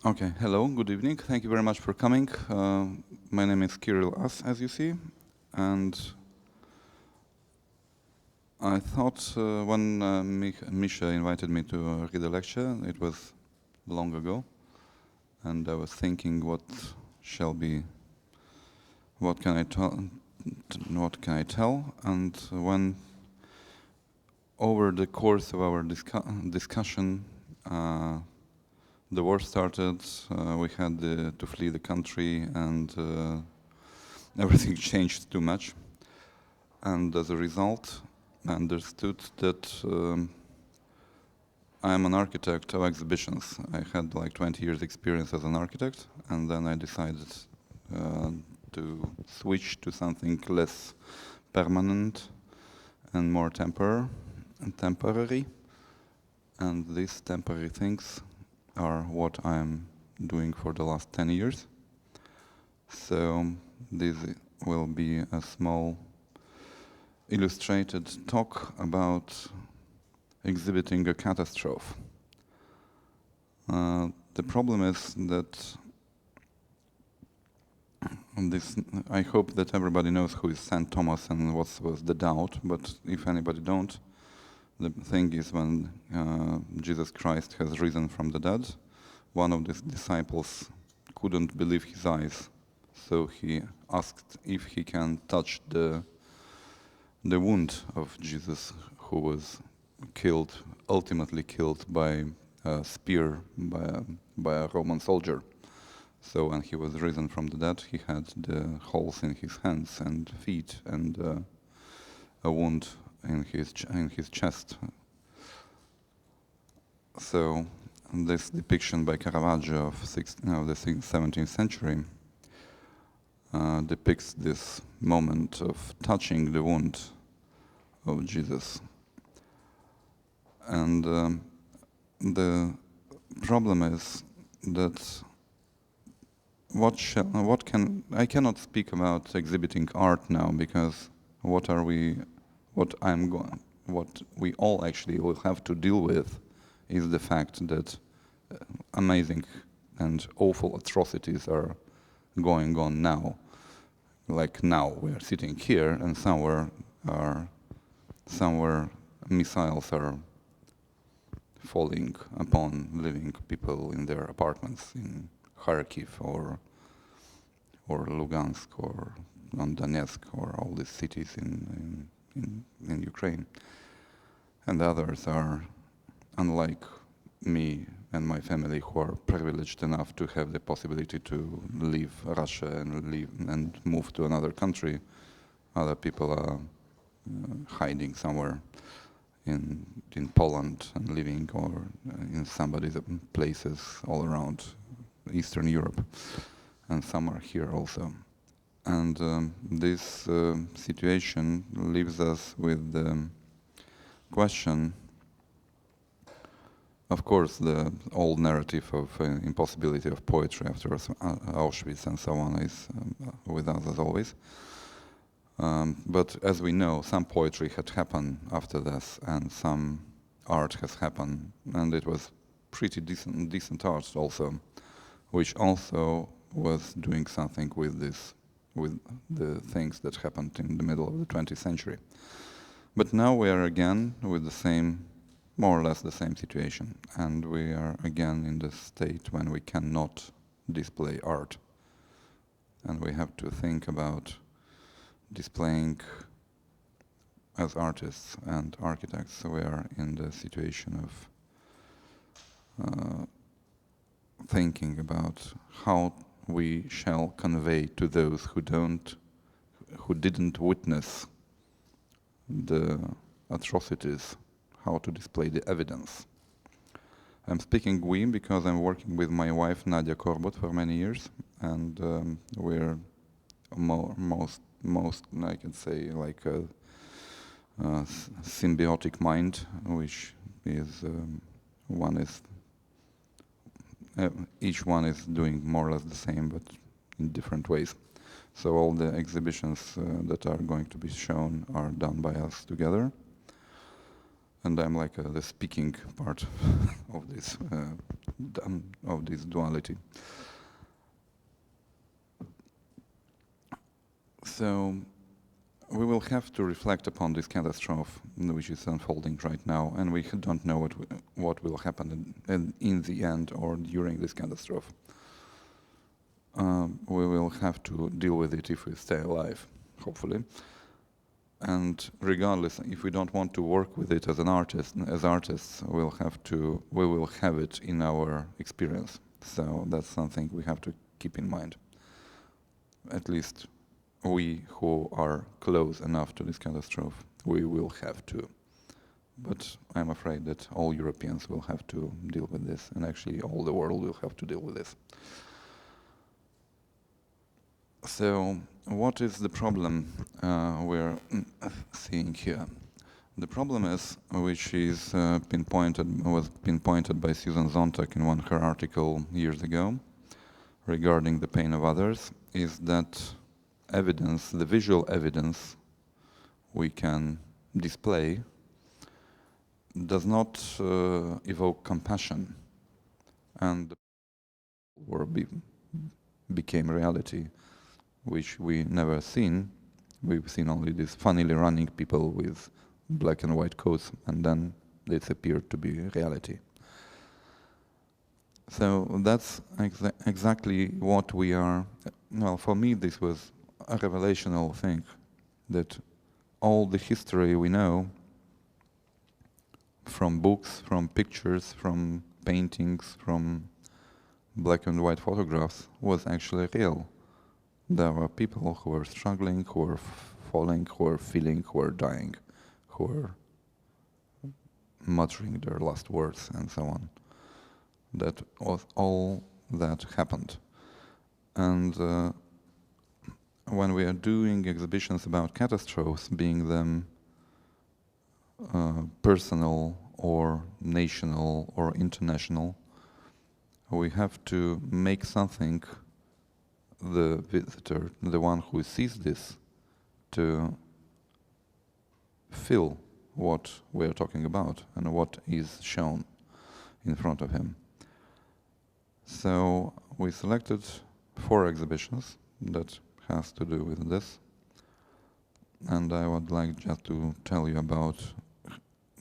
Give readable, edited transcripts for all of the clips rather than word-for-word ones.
Okay, hello, good evening. Thank you very much for coming. My name is Kirill Ass, as you see, and I thought when Misha invited me to read a lecture, it was long ago, and I was thinking what can I tell, and when over the course of our discussion, the war started, we had to flee the country, and everything changed too much. And as a result, I understood that I am an architect of exhibitions. I had like 20 years experience as an architect, and then I decided to switch to something less permanent and more temporary. And these temporary things are what I'm doing for the last 10 years. So this will be a small illustrated talk about exhibiting a catastrophe. The problem is that I hope that everybody knows who is Saint Thomas and what was the doubt, but if anybody don't, the thing is when Jesus Christ has risen from the dead, one of the disciples couldn't believe his eyes, so he asked if he can touch the wound of Jesus, who was ultimately killed by a spear by a Roman soldier. So when he was risen from the dead, he had the holes in his hands and feet and a wound in his chest. So this depiction by Caravaggio of the 17th century depicts this moment of touching the wound of Jesus. And the problem is that I cannot speak about exhibiting art now, because what we all actually will have to deal with is the fact that amazing and awful atrocities are going on now. Like now, we are sitting here, and somewhere missiles are falling upon living people in their apartments in Kharkiv or Lugansk or Donetsk or all these cities in Ukraine. And others are, unlike me and my family, who are privileged enough to have the possibility to leave Russia and move to another country. Other people are hiding somewhere in Poland and living, or in somebody's places all around Eastern Europe, and some are here also. And this situation leaves us with the question. Of course, the old narrative of impossibility of poetry after Auschwitz and so on is with us as always. But as we know, some poetry had happened after this, and some art has happened, and it was pretty decent art also, which also was doing something with the things that happened in the middle of the 20th century. But now we are again with the same, more or less the same situation, and we are again in the state when we cannot display art, and we have to think about displaying as artists and architects. So we are in the situation of thinking about how we shall convey to those who didn't witness the atrocities, how to display the evidence. I'm speaking we because I'm working with my wife Nadja Korbut for many years, and we're most I can say like a symbiotic mind, which is each one is doing more or less the same, but in different ways. So all the exhibitions that are going to be shown are done by us together. And I'm like the speaking part of this of this duality. So we will have to reflect upon this catastrophe which is unfolding right now, and we don't know what will happen in the end or during this catastrophe. We will have to deal with it if we stay alive, hopefully. And regardless, if we don't want to work with it as artists, we will have it in our experience. So that's something we have to keep in mind. At least we who are close enough to this catastrophe, we will have to. But I'm afraid that all Europeans will have to deal with this, and actually all the world will have to deal with this. So what is the problem we're seeing here? The problem is, which is was pinpointed by Susan Sontag in one of her article years ago regarding the pain of others, is that evidence, the visual evidence we can display does not evoke compassion, and became reality, which we never seen. We've seen only these funnily running people with black and white coats, and then this appeared to be reality. So that's exactly what we are. Well, for me, this was a revelational thing, that all the history we know from books, from pictures, from paintings, from black and white photographs was actually real. There were people who were struggling, who were falling, who were feeling, who were dying, who were muttering their last words and so on. That was all that happened. And when we are doing exhibitions about catastrophes, being them personal or national or international, we have to make something the visitor, the one who sees this, to feel what we are talking about and what is shown in front of him. So we selected 4 exhibitions that has to do with this, and I would like just to tell you about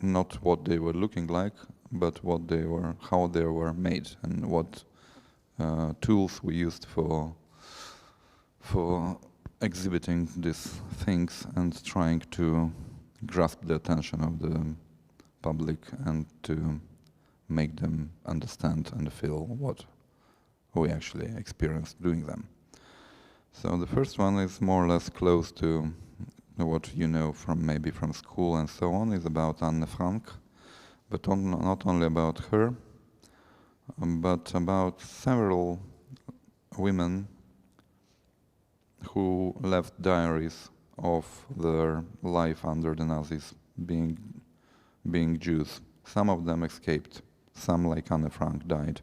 not what they were looking like, but what they were, how they were made, and what tools we used for exhibiting these things and trying to grasp the attention of the public and to make them understand and feel what we actually experienced doing them. So the first one is more or less close to what you know from maybe from school and so on, is about Anne Frank, but not only about her, but about several women who left diaries of their life under the Nazis, being Jews. Some of them escaped. Some, like Anne Frank, died.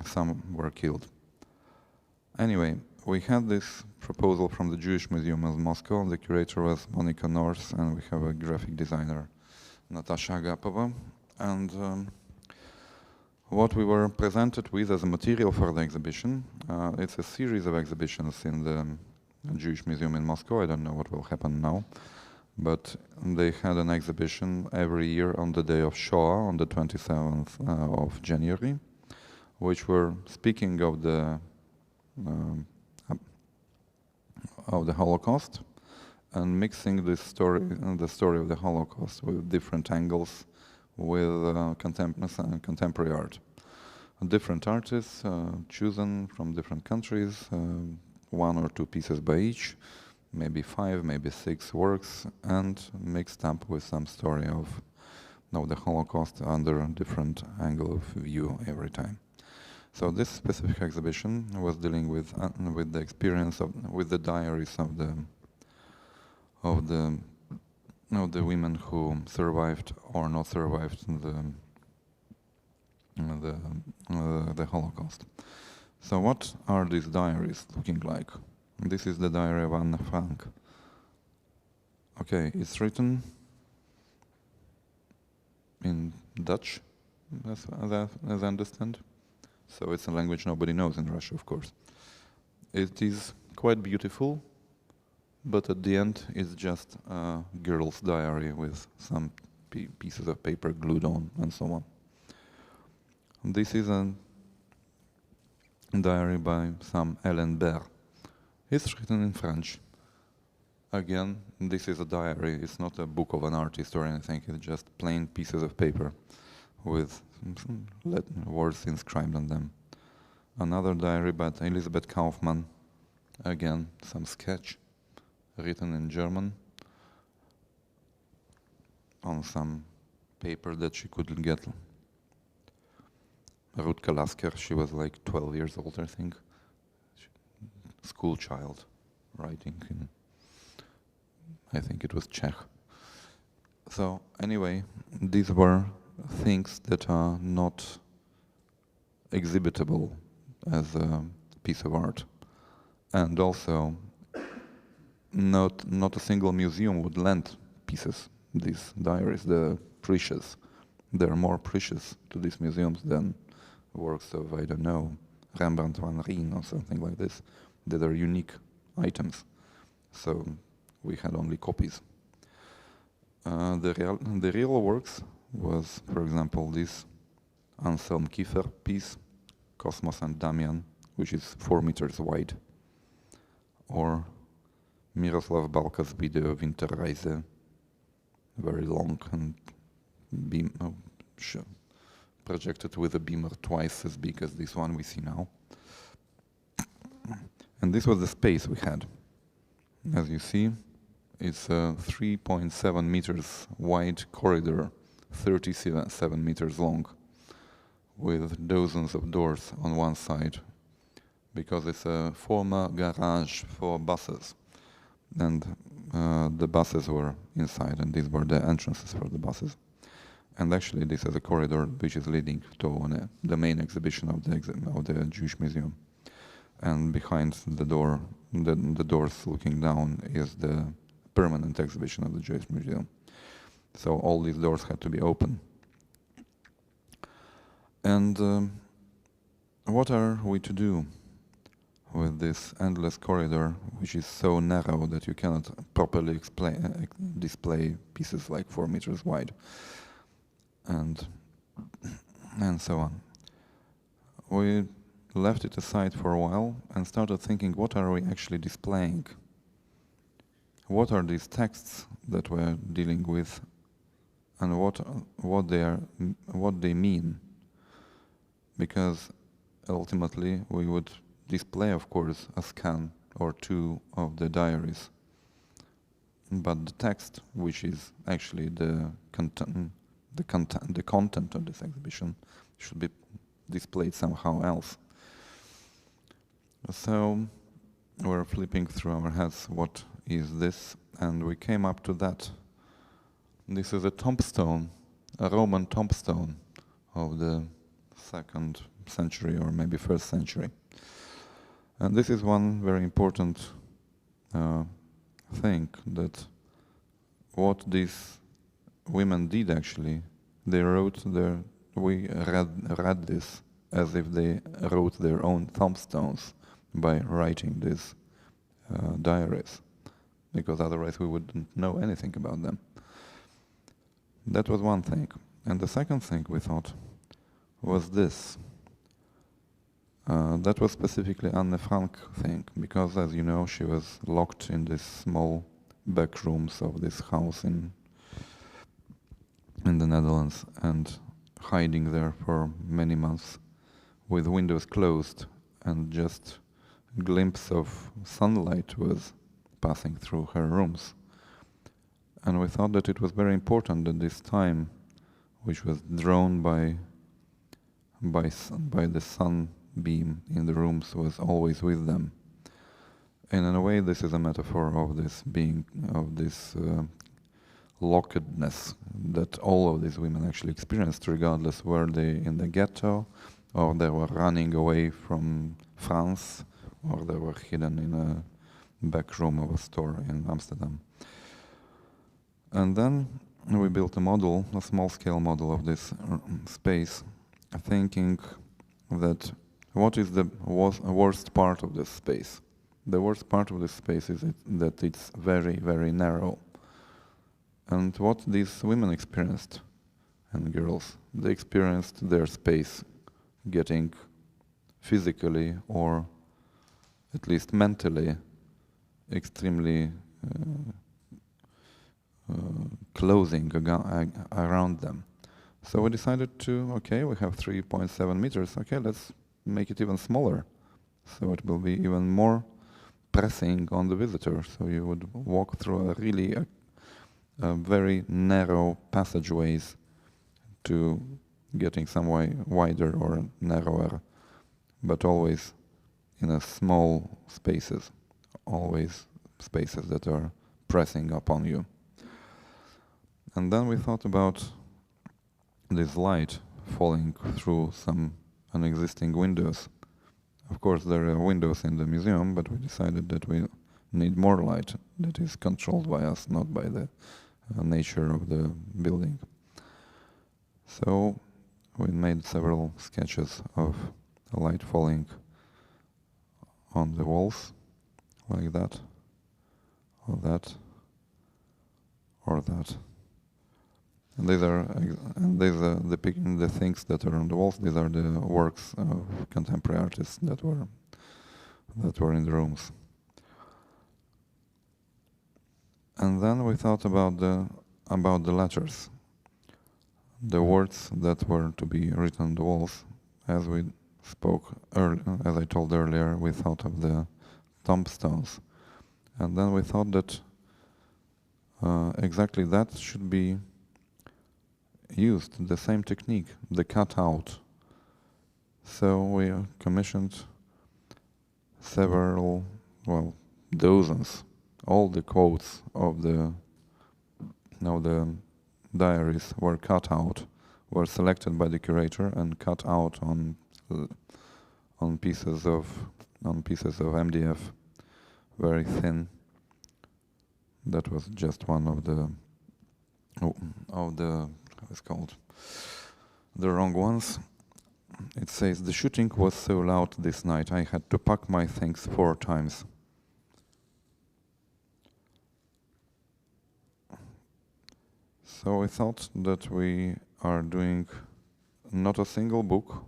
Some were killed. Anyway, we had this proposal from the Jewish Museum of Moscow. The curator was Monica North, and we have a graphic designer, Natasha Agapova. And what we were presented with as a material for the exhibition, it's a series of exhibitions in the Jewish Museum in Moscow. I don't know what will happen now, but they had an exhibition every year on the day of Shoah, on the 27th of January, which were speaking of the Holocaust and mixing the story of the Holocaust with different angles, with contemporary art. Different artists chosen from different countries, 1 or 2 pieces by each, maybe 5, maybe 6 works, and mixed up with some story of the Holocaust under a different angle of view every time. So this specific exhibition was dealing with the experience with the diaries of the women who survived or not survived the Holocaust. So what are these diaries looking like? This is the diary of Anne Frank. Okay, it's written in Dutch, as I understand. So it's a language nobody knows in Russia, of course. It is quite beautiful, but at the end it's just a girl's diary with some pieces of paper glued on and so on. This is a diary by some Ellen Baer. It's written in French. Again, this is a diary, it's not a book of an artist or anything, it's just plain pieces of paper with some words inscribed on them. Another diary by Elizabeth Kaufmann, again, some sketch written in German on some paper that she couldn't get. Rutka Lasker, she was like 12 years old, I think. School child, writing in, I think it was Czech. So anyway, these were things that are not exhibitable as a piece of art. And also, not a single museum would lend pieces, these diaries. They're precious. They're more precious to these museums than works of, I don't know, Rembrandt van Rijn or something like this, that are unique items. So we had only copies. The real works was, for example, this Anselm Kiefer piece, Cosmos and Damian, which is 4 meters wide, or Miroslav Balka's video Winterreise, very long and projected with a beamer twice as big as this one we see now. And this was the space we had. As you see, it's a 3.7 meters wide corridor, 37 meters long, with dozens of doors on one side, because it's a former garage for buses. And the buses were inside, and these were the entrances for the buses. And actually, this is a corridor which is leading to the main exhibition of the Jewish Museum. And behind the door, the doors looking down, is the permanent exhibition of the Jewish Museum. So all these doors had to be open. And what are we to do with this endless corridor, which is so narrow that you cannot properly display pieces like 4 meters wide, and so on? We left it aside for a while and started thinking, what are we actually displaying? What are these texts that we're dealing with, and what they mean? Because ultimately we would display, of course, a scan or two of the diaries, but the text, which is actually the content of this exhibition, should be displayed somehow else. So we're flipping through our heads, what is this? And we came up to that. This is a tombstone, a Roman tombstone of the 2nd century or maybe 1st century. And this is one very important thing, that what these women did actually, they wrote we read this as if they wrote their own tombstones by writing these diaries, because otherwise we wouldn't know anything about them. That was one thing. And the second thing we thought was this. That was specifically Anne Frank thing, because, as you know, she was locked in these small back rooms of this house in the Netherlands and hiding there for many months with windows closed, and just a glimpse of sunlight was passing through her rooms. And we thought that it was very important that this time, which was drawn by the sunbeam in the rooms, was always with them. And in a way, this is a metaphor of this lockedness that all of these women actually experienced, regardless were they in the ghetto, or they were running away from France, or they were hidden in a back room of a store in Amsterdam. And then we built a model, a small-scale model of this space, thinking that what is the worst part of this space? The worst part of this space is that it's very, very narrow. And what these women experienced, and girls, they experienced their space getting physically or at least mentally extremely closing around them. So we decided to, okay, we have 3.7 meters, okay, let's make it even smaller. So it will be even more pressing on the visitor. So you would walk through a very narrow passageways to getting some way wider or narrower, but always in a small spaces, always spaces that are pressing upon you. And then we thought about this light falling through some existing windows. Of course, there are windows in the museum, but we decided that we need more light that is controlled by us, not by the nature of the building. So we made several sketches of a light falling on the walls, like that, or that, or that. And these are depicting the things that are on the walls. These are the works of contemporary artists that were in the rooms. And then we thought about the letters, the words that were to be written on the walls. As we spoke as I told earlier, we thought of the tombstones, and then we thought that exactly that should be used, the same technique, the cutout. So we commissioned several, dozens, all the quotes of the diaries were cut out, were selected by the curator and cut out on pieces of MDF, very thin. That was just one of the how it's called, the wrong ones. It says, "The shooting was so loud this night, I had to pack my things 4 times." So I thought that we are doing not a single book,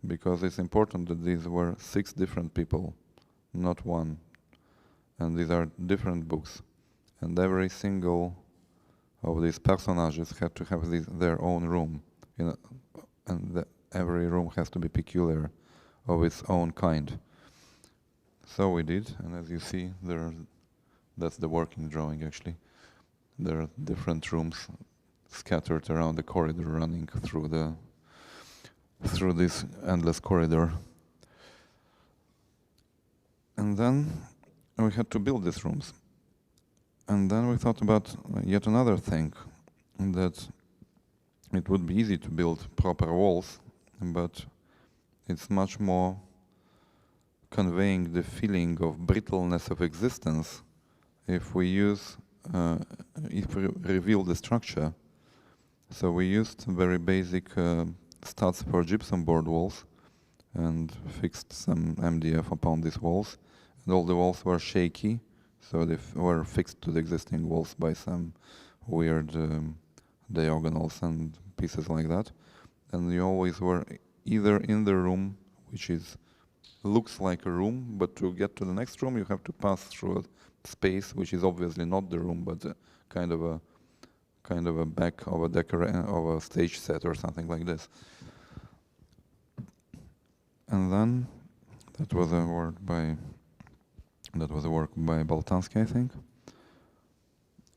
because it's important that these were 6 different people, not one. And these are different books. And every single of these personages had to have their own room, and every room has to be peculiar, of its own kind. So we did, and as you see, that's the working drawing actually. There are different rooms scattered around the corridor, running through this endless corridor. And then we had to build these rooms. And then we thought about yet another thing, that it would be easy to build proper walls, but it's much more conveying the feeling of brittleness of existence if we reveal the structure. So we used very basic studs for gypsum board walls and fixed some MDF upon these walls. And all the walls were shaky, so they were fixed to the existing walls by some weird diagonals and pieces like that. And you always were either in the room, which looks like a room, but to get to the next room you have to pass through a space which is obviously not the room, but kind of a back of a stage set or something like this. And then that was a work by Boltanski, I think,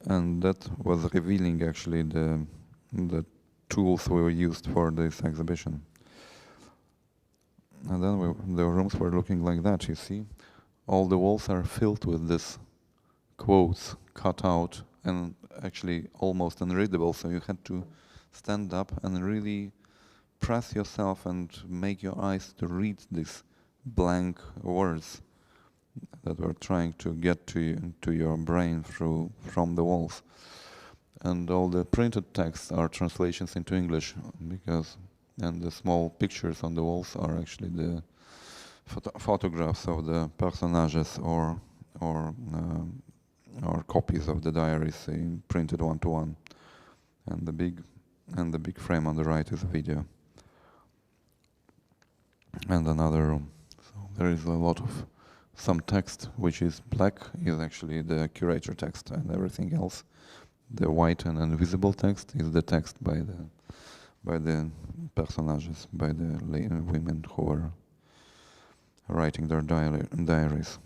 and that was revealing actually the tools we used for this exhibition. And then the rooms were looking like that. You see, all the walls are filled with this quotes cut out and actually almost unreadable. So you had to stand up and really press yourself and make your eyes to read these blank words that were trying to get to your brain from the walls. And all the printed texts are translations into English, and the small pictures on the walls are actually the photographs of the personages or copies of the diaries printed one to one. And the big frame on the right is a video. And another room. So there is a lot of some text which is black is actually the curator text, and everything else, the white and invisible text, is the text by the personages, by the women who are writing their diaries.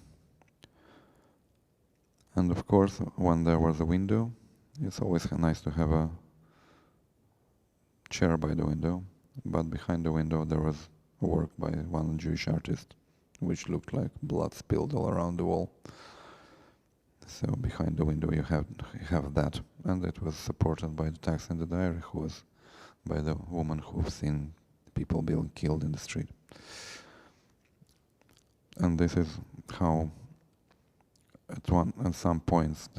And of course, when there was a window, it's always nice to have a chair by the window, but behind the window there was a work by one Jewish artist, which looked like blood spilled all around the wall. So behind the window you have that, and it was supported by the text in the diary, who was by the woman who've seen people being killed in the street. And this is how, at some points,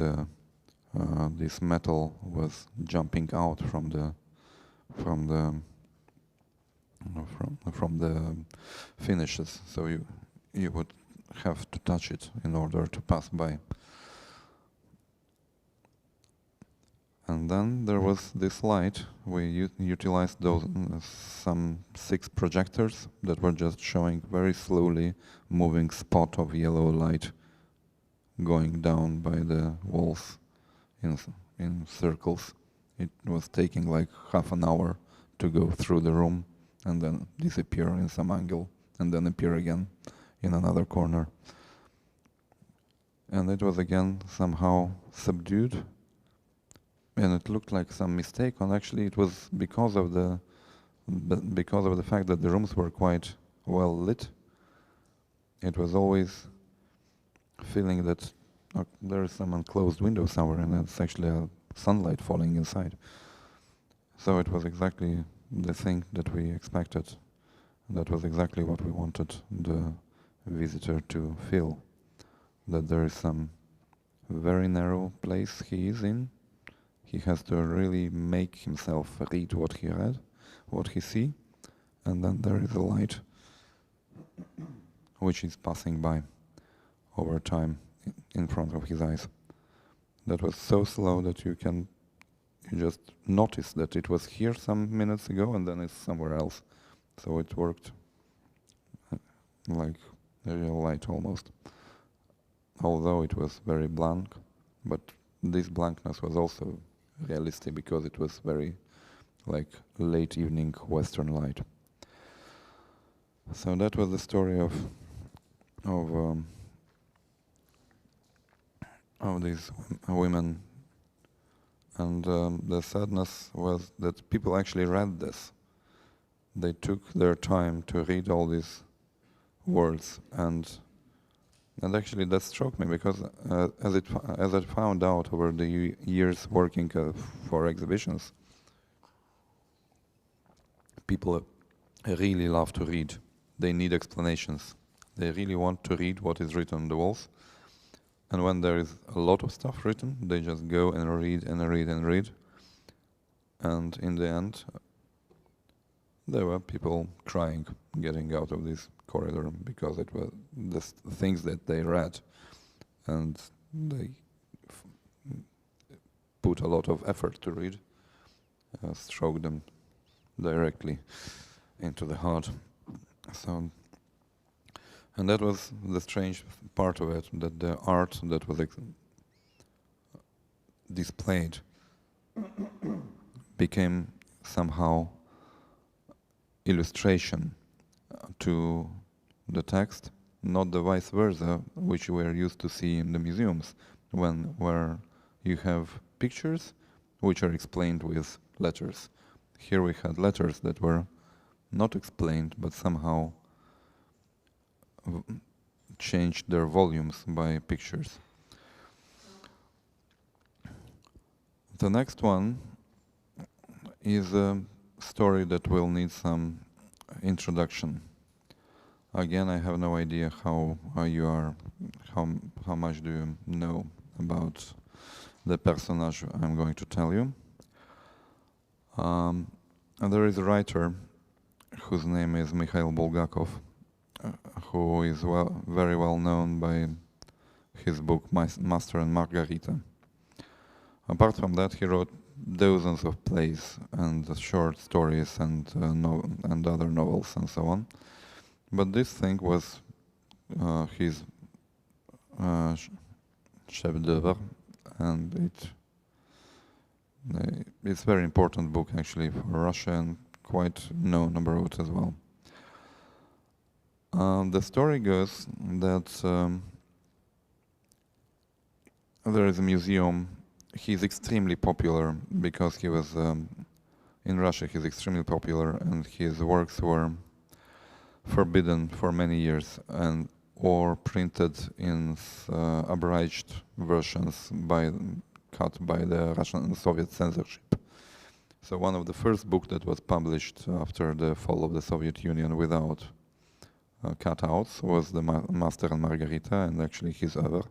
this metal was jumping out from the finishes. So you would have to touch it in order to pass by. And then there was this light. We utilized those some 6 projectors that were just showing very slowly moving spot of yellow light going down by the walls in circles. It was taking like half an hour to go through the room and then disappear in some angle and then appear again in another corner. And it was again somehow subdued. And it looked like some mistake, and actually it was because of the fact that the rooms were quite well lit. It was always feeling that there is some unclosed window somewhere, and it's actually a sunlight falling inside. So it was exactly the thing that we expected. That was exactly what we wanted the visitor to feel. That there is some very narrow place he is in. He has to really make himself read what he read, what he see, and then there is a light which is passing by over time in front of his eyes. That was so slow that you just notice that it was here some minutes ago and then it's somewhere else. So it worked like a real light almost. Although it was very blank, but this blankness was also realistic because it was very like late evening Western light. So that was the story of these women, and the sadness was that people actually read this. They took their time to read all these words, and actually that struck me because as I found out over the years working for exhibitions, people really love to read. They need explanations. They really want to read what is written on the walls. And when there is a lot of stuff written, they just go and read and read and read. And in the end, there were people crying, getting out of this corridor because it was the things that they read, and they put a lot of effort to read, struck them directly into the heart. So, and that was the strange part of it, that the art that was displayed became somehow illustration to the text, not the vice versa, which we are used to see in the museums, where you have pictures which are explained with letters. Here we had letters that were not explained, but somehow changed their volumes by pictures. The next one is a story that will need some introduction. Again, I have no idea how much do you know about the personage I'm going to tell you. And there is a writer whose name is Mikhail Bulgakov, who is very well known by his book Master and Margarita. Apart from that, he wrote dozens of plays and short stories and other novels and so on. But this thing was his chef d'oeuvre, and it's a very important book actually for Russia and quite known abroad as well. The story goes that there is a museum. He's extremely popular because he was in Russia. He's extremely popular, and his works were forbidden for many years or printed in abridged versions cut by the Russian and Soviet censorship. So one of the first books that was published after the fall of the Soviet Union without cutouts was the Master and Margarita, and actually his oeuvre.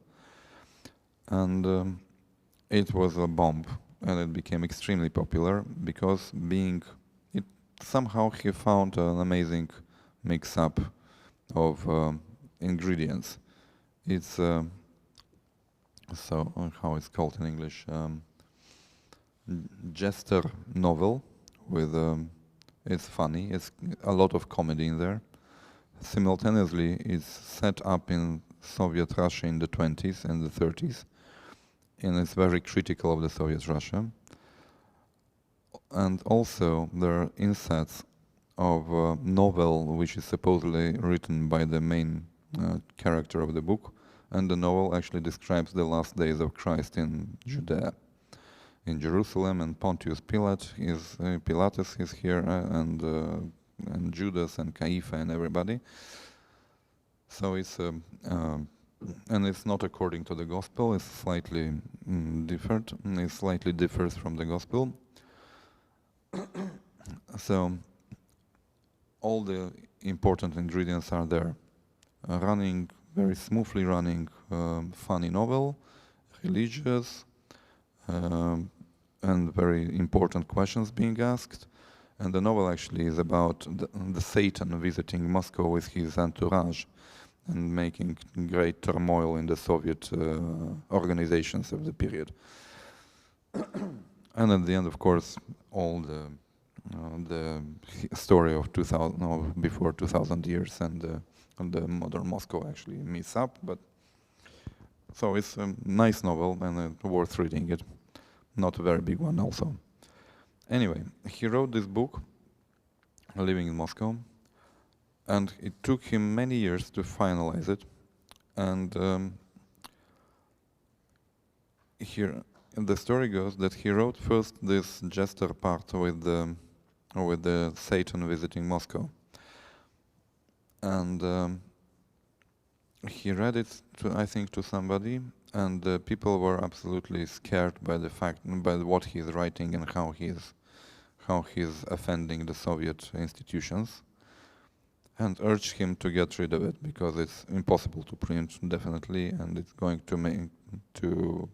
And it was a bomb, and it became extremely popular because somehow he found an amazing mix-up of ingredients. It's how it's called in English, jester novel with it's funny. It's a lot of comedy in there. Simultaneously, it's set up in Soviet Russia in the 20s and the 30s, and it's very critical of the Soviet Russia. And also there are insets of a novel which is supposedly written by the main character of the book, and the novel actually describes the last days of Christ in Judea, in Jerusalem, and Pontius Pilatus is here, and Judas and Caiaphas and everybody. So it's and it's not according to the gospel. It's slightly different. It slightly differs from the gospel. So all the important ingredients are there. Very smoothly running, funny novel, religious, and very important questions being asked. And the novel actually is about the Satan visiting Moscow with his entourage and making great turmoil in the Soviet organizations of the period. And at the end, of course, all the story of before 2000 years and the modern Moscow actually meets up. But so it's a nice novel and worth reading it. Not a very big one also. Anyway, he wrote this book, living in Moscow, and it took him many years to finalize it. And here, the story goes that he wrote first this jester part with the Satan visiting Moscow, and he read it I think to somebody, and people were absolutely scared by what he's writing and how he's offending the Soviet institutions, and urged him to get rid of it because it's impossible to print, definitely, and it's going to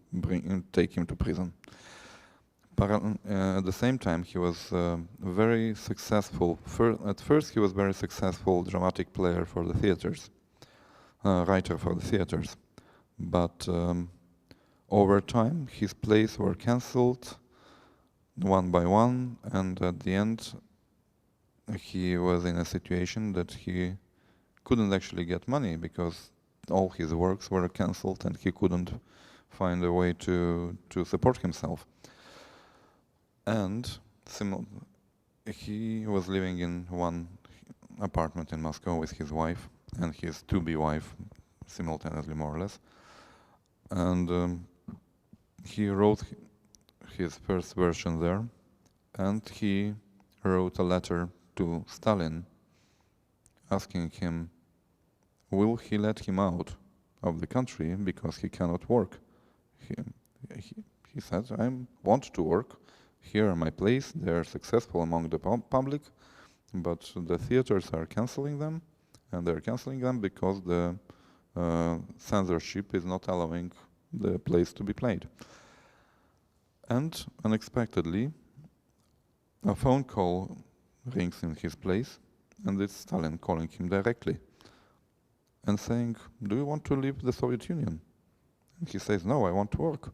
take him to prison. But at the same time, he was very successful. At first, he was very successful dramatic player for the theaters, writer for the theaters. But over time, his plays were cancelled one by one, and at the end, he was in a situation that he couldn't actually get money because all his works were cancelled and he couldn't find a way to support himself. And he was living in one apartment in Moscow with his wife and his to-be wife simultaneously, more or less. And he wrote his first version there, and he wrote a letter to Stalin asking him, will he let him out of the country because he cannot work? He said, I want to work. Here are my plays. They are successful among the public, but the theaters are cancelling them, and they're cancelling them because the censorship is not allowing the plays to be played. And unexpectedly, a phone call rings in his place, and it's Stalin calling him directly and saying, "Do you want to leave the Soviet Union?" And he says, "No, I want to work."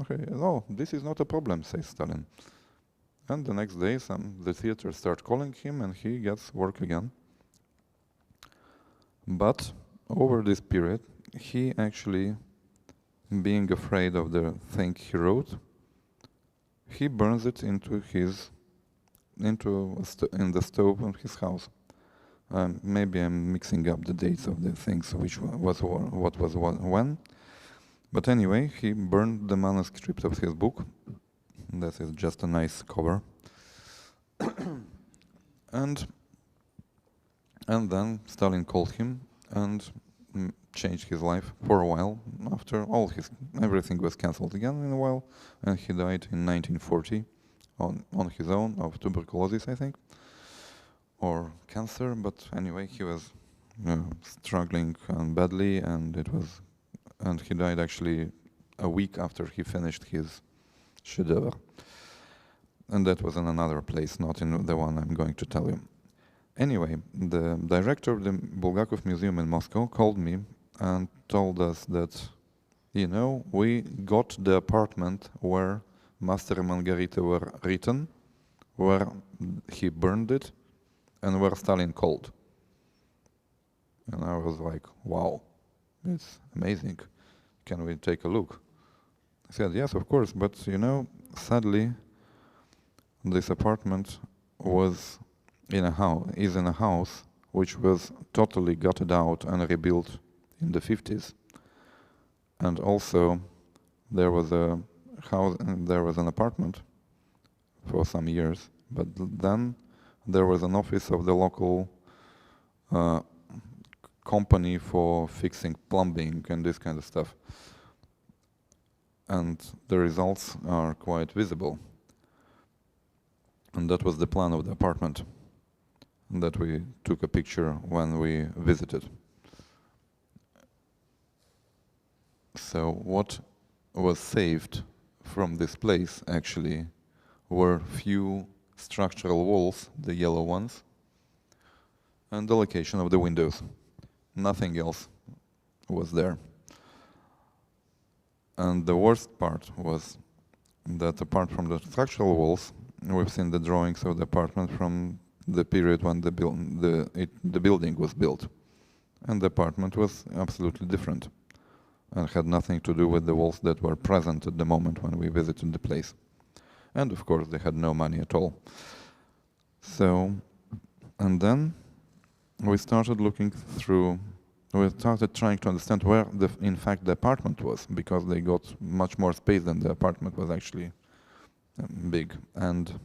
"Okay, no, this is not a problem," says Stalin. And the next day, the theater start calling him, and he gets work again. But over this period, he actually, being afraid of the thing he wrote, he burns it in the stove of his house. Maybe I'm mixing up the dates of the things, which was what was when. But anyway, he burned the manuscript of his book. That is just a nice cover. and then Stalin called him and changed his life for a while. After everything was cancelled again in a while, and he died in 1940 on his own of tuberculosis, I think, or cancer. But anyway, he was struggling badly, and he died actually a week after he finished his chef-d'œuvre. And that was in another place, not in the one I'm going to tell you. Anyway, the director of the Bulgakov Museum in Moscow called me and told us that, we got the apartment where Master and Margarita were written, where he burned it, and where Stalin called. And I was like, wow, it's amazing. Can we take a look? I said, yes, of course, but sadly, this apartment is in a house which was totally gutted out and rebuilt in the 50s. And also, there was an apartment for some years, but then there was an office of the local company for fixing plumbing and this kind of stuff. And the results are quite visible. And that was the plan of the apartment that we took a picture when we visited. So what was saved from this place actually were few structural walls, the yellow ones, and the location of the windows. Nothing else was there. And the worst part was that apart from the structural walls, we've seen the drawings of the apartment from the period when the building was built. And the apartment was absolutely different and had nothing to do with the walls that were present at the moment when we visited the place. And of course, they had no money at all. So, and then we started trying to understand where in fact the apartment was, because they got much more space than the apartment was actually big. And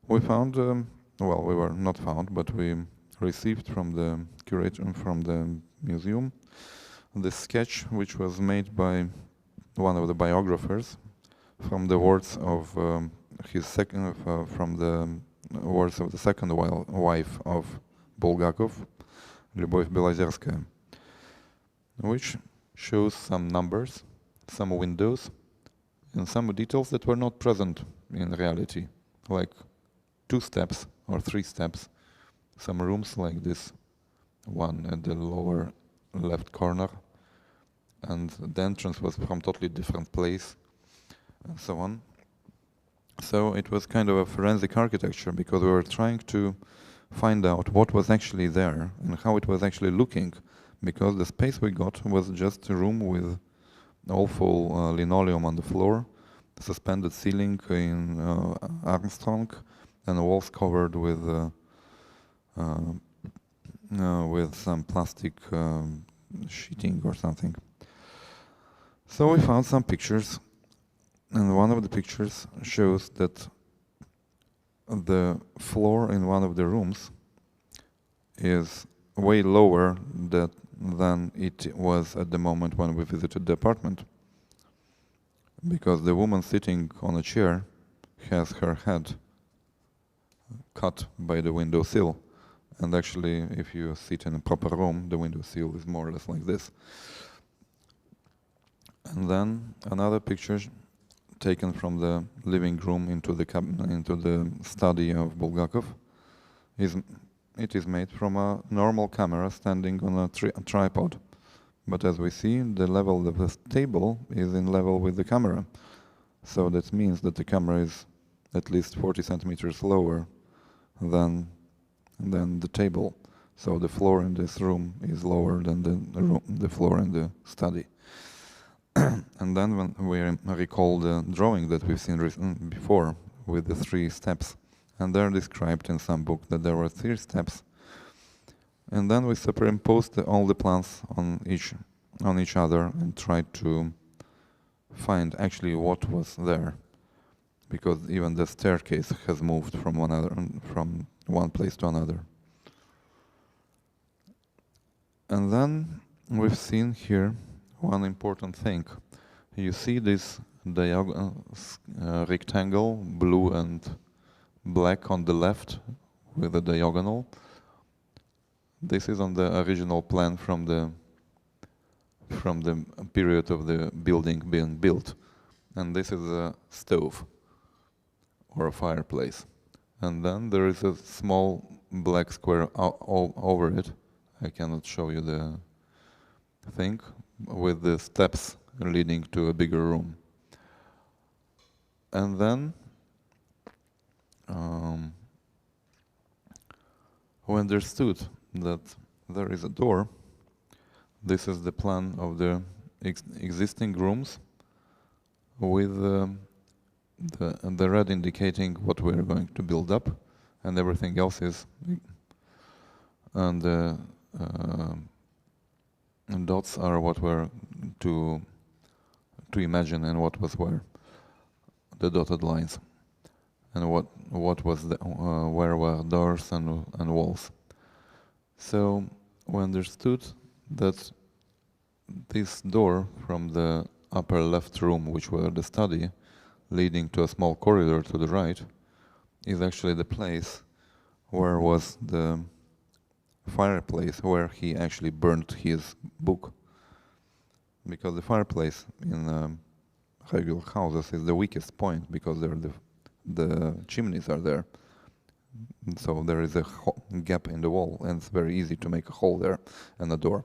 we found, we were not found, but we received from the curator, from the museum, this sketch which was made by one of the biographers from the words of words of the second wife of Bulgakov, Lyubov Belozerskaya, which shows some numbers, some windows, and some details that were not present in reality, like 2 steps or 3 steps, some rooms like this one at the lower left corner, and the entrance was from totally different place, and so on. So it was kind of a forensic architecture, because we were trying to find out what was actually there and how it was actually looking, because the space we got was just a room with awful linoleum on the floor, suspended ceiling in Armstrong, and walls covered with some plastic sheeting or something. So we found some pictures, and one of the pictures shows that the floor in one of the rooms is way lower than it was at the moment when we visited the apartment, because the woman sitting on a chair has her head cut by the window sill, and actually if you sit in a proper room, the window sill is more or less like this. And then another picture taken from the living room into the study of Bulgakov. It is made from a normal camera standing on a tripod. But as we see, the level of the table is in level with the camera. So that means that the camera is at least 40 centimeters lower than the table. So the floor in this room is lower than the floor in the study. And then when we recall the drawing that we've seen before with the 3 steps, and they're described in some book that there were 3 steps, and then we superimposed all the plans on each other and tried to find actually what was there, because even the staircase has moved from one place to another. And then we've seen here one important thing. You see this rectangle, blue and black on the left with a diagonal. This is on the original plan from the period of the building being built. And this is a stove or a fireplace. And then there is a small black square over it. I cannot show you the thing, with the steps leading to a bigger room. And then we understood that there is a door. This is the plan of the existing rooms, with the red indicating what we're going to build up, and everything else is, and the dots are what we're to imagine, and what was where, the dotted lines, and what was where were doors and walls. So we understood that this door from the upper left room, which were the study, leading to a small corridor to the right, is actually the place where was the fireplace, where he actually burnt his book. Because the fireplace in regular houses is the weakest point, because the chimneys are there. So there is a gap in the wall, and it's very easy to make a hole there and a door.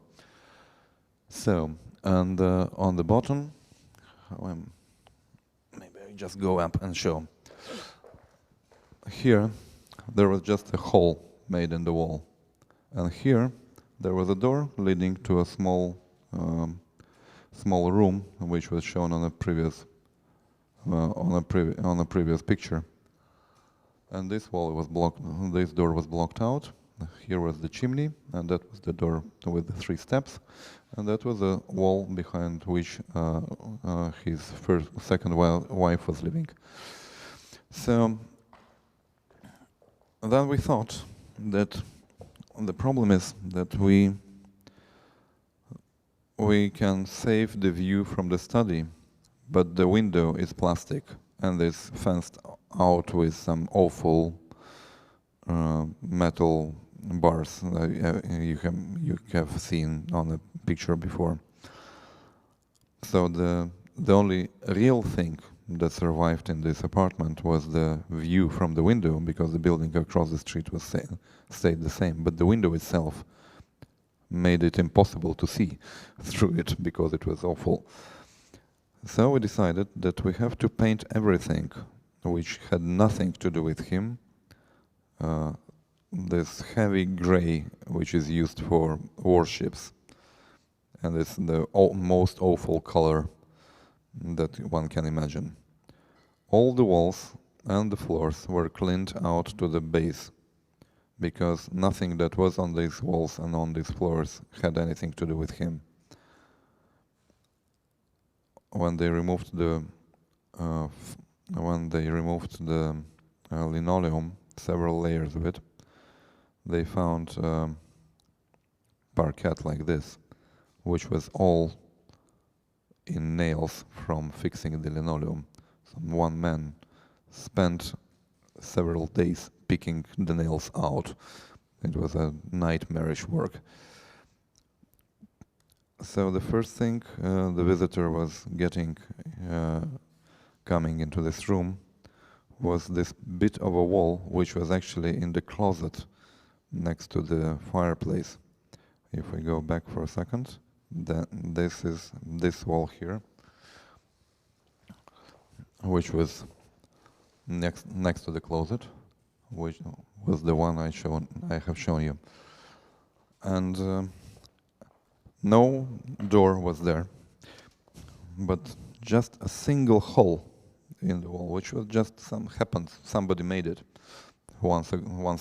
So, and on the bottom, maybe I just go up and show. Here, there was just a hole made in the wall, and here there was a door leading to a small room, which was shown on a previous previous picture. And this wall was blocked. This door was blocked out. Here was the chimney, and that was the door with the 3 steps, and that was a wall behind which his second wife was living. So then we thought that the problem is that we can save the view from the study, but the window is plastic and is fenced out with some awful metal bars you have seen on the picture before. So the only real thing that survived in this apartment was the view from the window, because the building across the street was stayed the same, but the window itself made it impossible to see through it because it was awful. So we decided that we have to paint everything which had nothing to do with him, this heavy gray which is used for warships, and it's the most awful color that one can imagine. All the walls and the floors were cleaned out to the base, because nothing that was on these walls and on these floors had anything to do with him. When they removed the linoleum, several layers of it, they found parquet like this, which was all in nails from fixing the linoleum. So one man spent several days picking the nails out. It was a nightmarish work. So the first thing the visitor was getting coming into this room was this bit of a wall which was actually in the closet next to the fireplace. If we go back for a second, then this is this wall here, which was next to the closet, which was the one I have shown you. And no door was there, but just a single hole in the wall, which was just somebody made it once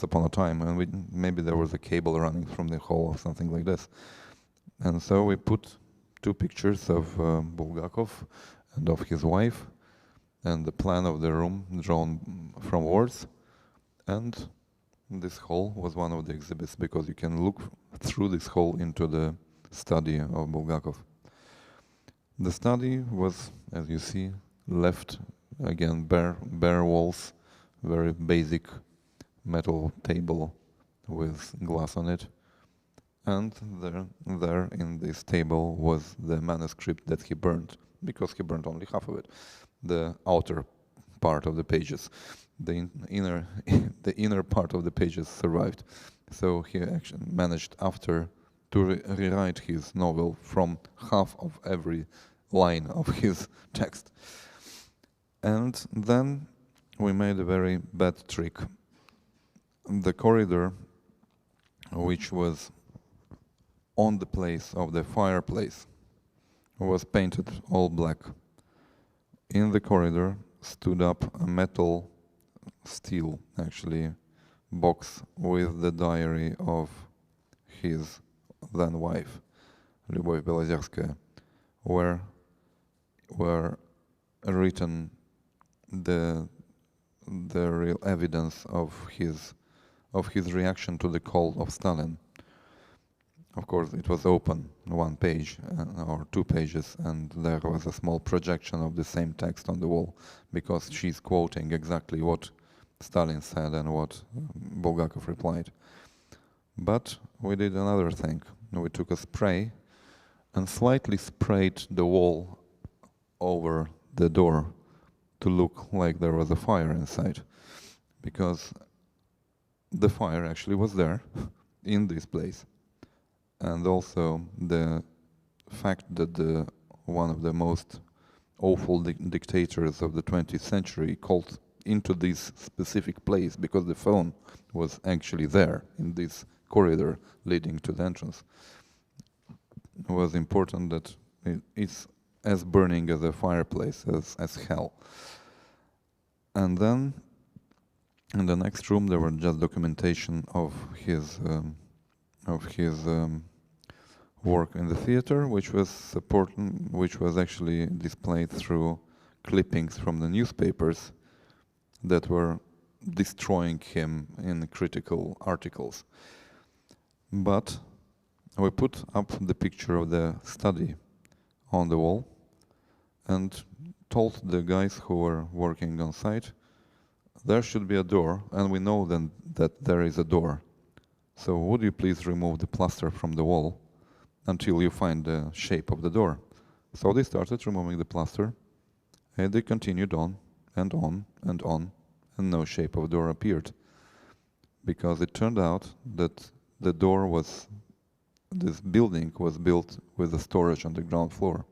upon a time, and maybe there was a cable running from the hole or something like this. And so we put two pictures of Bulgakov and of his wife, and the plan of the room drawn from words. And this hole was one of the exhibits, because you can look through this hole into the study of Bulgakov. The study was, as you see, left again bare walls, very basic metal table with glass on it, and there in this table was the manuscript that he burned, because he burned only half of it, the outer part of the pages. The inner part of the pages survived. So he actually managed after to rewrite his novel from half of every line of his text. And then we made a very bad trick. The corridor, which was on the place of the fireplace, was painted all black. In the corridor stood up a metal, steel actually, box with the diary of his then wife, Lyubov Belozerskaya, where were written the real evidence of his reaction to the call of Stalin. Of course, it was open, one page or two pages, and there was a small projection of the same text on the wall, because she's quoting exactly what Stalin said and what Bulgakov replied. But we did another thing. We took a spray and slightly sprayed the wall over the door to look like there was a fire inside, because the fire actually was there in this place. And also the fact that one of the most awful dictators of the 20th century called into this specific place, because the phone was actually there in this corridor leading to the entrance, was important, that it's as burning as a fireplace, as hell. And then in the next room there were just documentation of his work in the theater, which was actually displayed through clippings from the newspapers that were destroying him in critical articles. But we put up the picture of the study on the wall and told the guys who were working on site, there should be a door, and we know then that there is a door. So would you please remove the plaster from the wall until you find the shape of the door? So they started removing the plaster, and they continued on and on and on, and no shape of door appeared. Because it turned out that the door was, this building was built with a storage on the ground floor.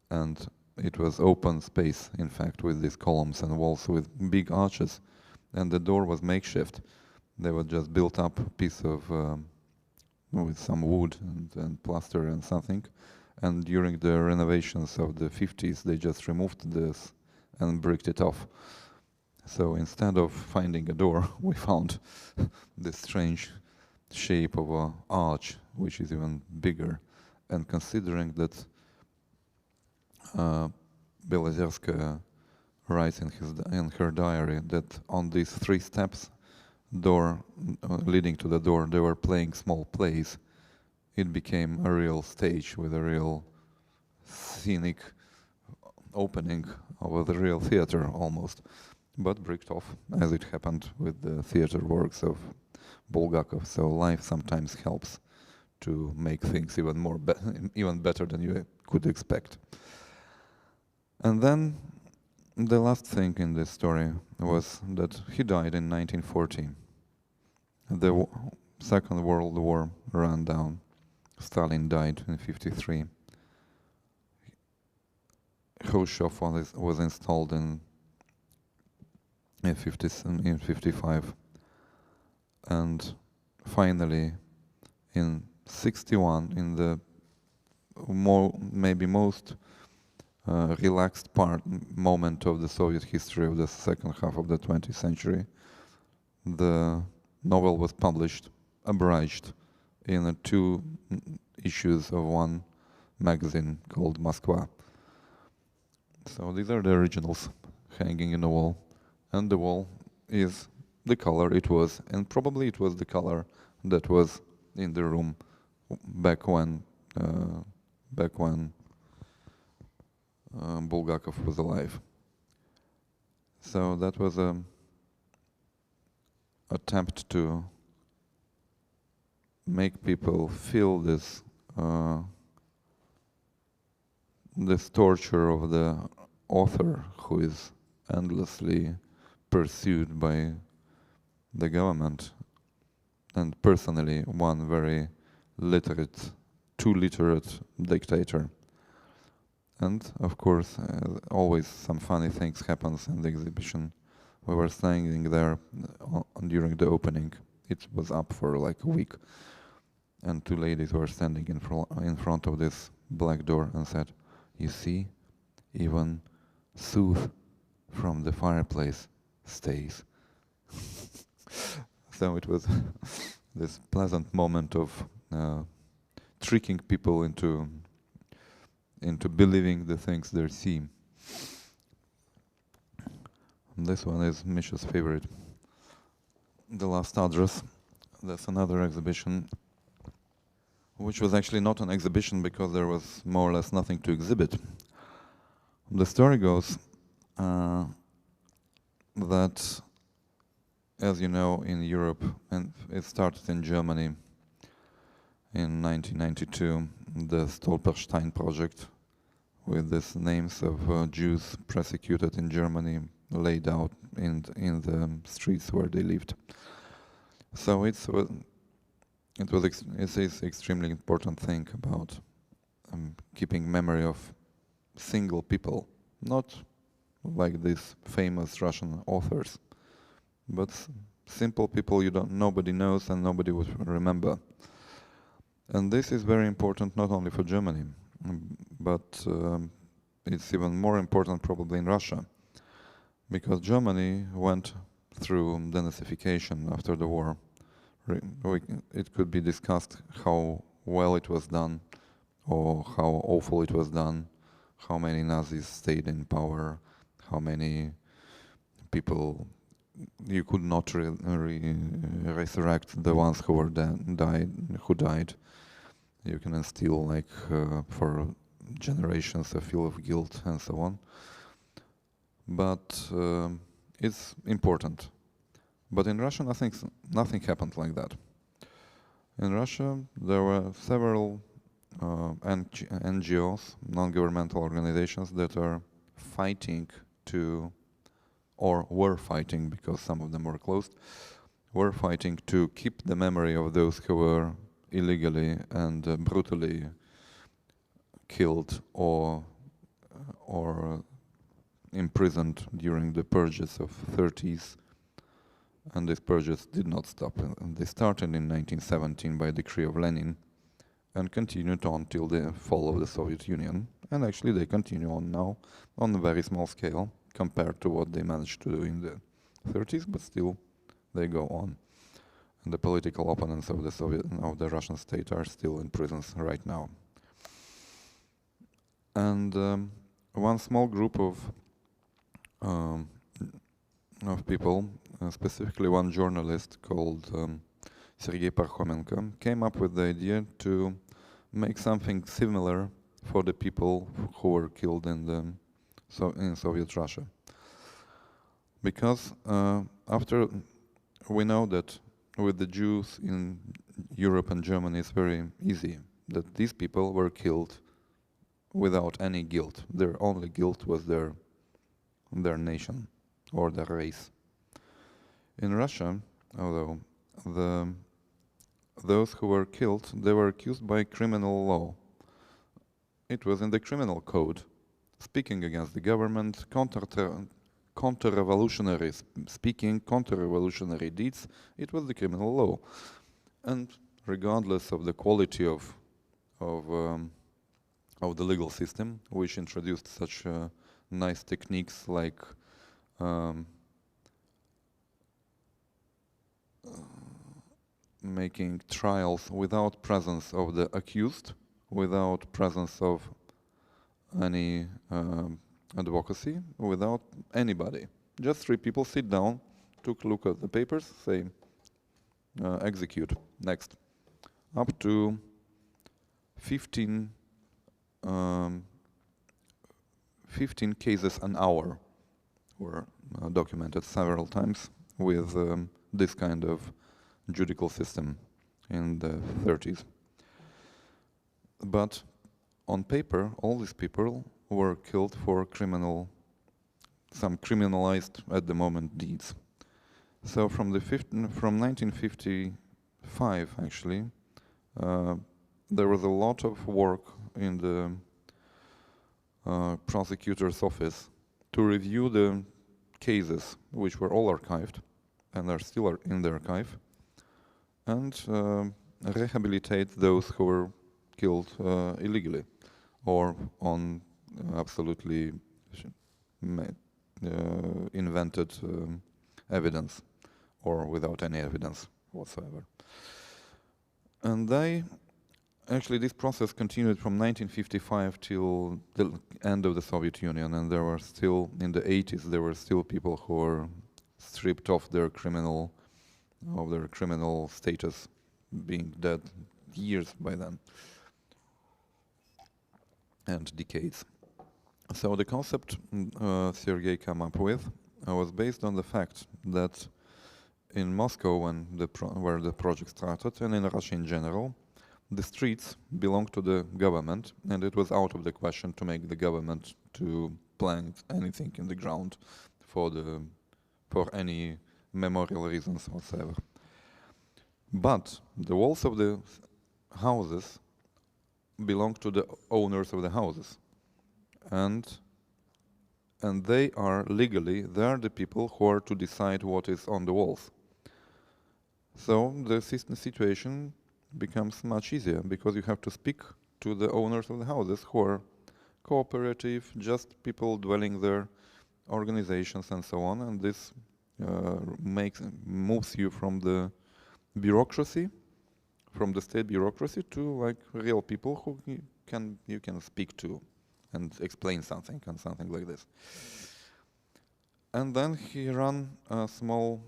And it was open space, in fact, with these columns and walls with big arches. And the door was makeshift. They were just built up a piece of, with some wood and plaster and something. And during the renovations of the 50s, they just removed this and bricked it off. So instead of finding a door, we found this strange shape of an arch, which is even bigger. And considering that Belozerskaya writes in her diary that on these 3 steps leading to the door, they were playing small plays. It became a real stage with a real scenic opening of the real theater almost, but bricked off, as it happened with the theater works of Bulgakov. So life sometimes helps to make things even better than you could expect. And then the last thing in this story was that he died in 1940. The Second World War ran down. Stalin died in 1953. Khrushchev was installed in 1955, and finally in 1961, in the maybe most relaxed moment of the Soviet history of the second half of the 20th century, the novel was published, abridged, in 2 issues of one magazine called Moskva. So these are the originals hanging in the wall, and the wall is the color it was, and probably it was the color that was in the room back when Bulgakov was alive. So that was an attempt to make people feel this this torture of the author who is endlessly pursued by the government, and personally one very literate, too literate dictator. And of course, always some funny things happens in the exhibition. We were standing there during the opening. It was up for like a week, and 2 ladies were standing in front of this black door and said, "You see, even soot from the fireplace stays." So it was this pleasant moment of tricking people into believing the things they see. And this one is Misha's favorite. The Last Address. That's another exhibition, which was actually not an exhibition because there was more or less nothing to exhibit. The story goes that, as you know, in Europe, and it started in Germany in 1992, the Stolperstein project, with these names of Jews persecuted in Germany laid out in the streets where they lived. So it's an extremely important thing about keeping memory of single people, not like these famous Russian authors, but simple people nobody knows and nobody would remember. And this is very important not only for Germany, but it's even more important probably in Russia, because Germany went through denazification after the war. It could be discussed how well it was done or how awful it was done, how many Nazis stayed in power, how many people you could not resurrect, the ones who were died. You can instill for generations a feel of guilt and so on. But it's important. But in Russia, nothing happened like that. In Russia, there were several NGOs, non-governmental organizations, that are fighting to, or were fighting, because some of them were closed, were fighting to keep the memory of those who were illegally and brutally killed or imprisoned during the purges of 30s. And these purges did not stop. And they started in 1917 by decree of Lenin and continued on till the fall of the Soviet Union. And actually they continue on now on a very small scale compared to what they managed to do in the 30s, but still they go on. And the political opponents of the Russian state are still in prisons right now. And one small group of people, specifically one journalist called Sergei Parkhomenko, came up with the idea to make something similar for the people who were killed in Soviet Russia. Because after we know that with the Jews in Europe and Germany, it's very easy that these people were killed without any guilt. Their only guilt was their their nation or their race. In Russia, although those who were killed, they were accused by criminal law. It was in the criminal code, speaking against the government, counter-revolutionary speaking, counter-revolutionary deeds. It was the criminal law, and regardless of the quality of the legal system, which introduced such nice techniques like making trials without presence of the accused, without presence of any advocacy, without anybody. Just 3 people sit down, took a look at the papers, say, execute, next. Up to 15 cases an hour were documented several times with this kind of judicial system in the 30s. But on paper, all these people were killed for some criminalized at the moment deeds. So from 1955, actually, there was a lot of work in the prosecutor's office to review the cases, which were all archived and are still in the archive, and rehabilitate those who were killed illegally or on absolutely invented evidence or without any evidence whatsoever. And actually this process continued from 1955 till the end of the Soviet Union, and there were still, in the 80s, there were still people who were stripped of their criminal status, being dead years by then, and decades. So the concept Sergei came up with was based on the fact that in Moscow, where the project started, and in Russia in general, the streets belonged to the government, and it was out of the question to make the government to plant anything in the ground for any memorial reasons whatsoever. But the walls of the houses belong to the owners of the houses, and they are the people who are to decide what is on the walls. So the situation becomes much easier, because you have to speak to the owners of the houses, who are cooperative, just people dwelling there, organizations and so on, and this moves you from the bureaucracy, from the state bureaucracy, to like real people who you can speak to and explain something and something like this. And then he ran a small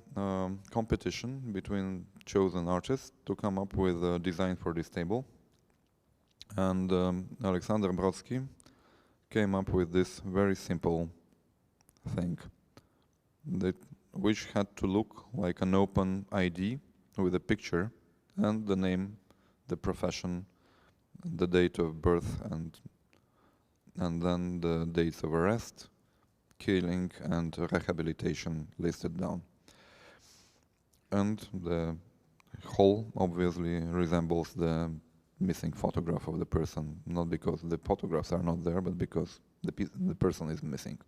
competition between chosen artists to come up with a design for this table. And Alexander Brodsky came up with this very simple thing, which had to look like an open ID with a picture and the name, the profession, the date of birth, and then the dates of arrest, killing, and rehabilitation listed down. And the whole obviously resembles the missing photograph of the person, not because the photographs are not there, but because the person is missing.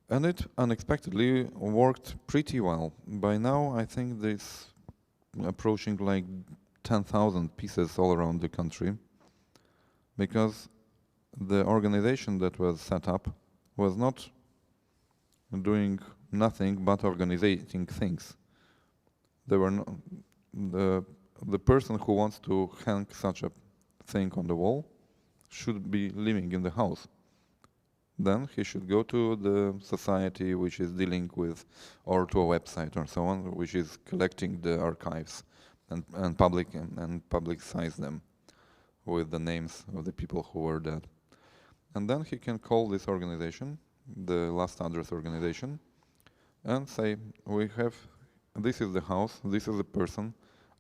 And it unexpectedly worked pretty well. By now, I think there's approaching like 10,000 pieces all around the country, because the organization that was set up was not doing nothing but organizing things. There were the person who wants to hang such a thing on the wall should be living in the house. Then he should go to the society which is dealing with, or to a website or so on, which is collecting the archives and publicize them with the names of the people who were dead. And then he can call this organization, the last address organization, and say, this is the house, this is the person,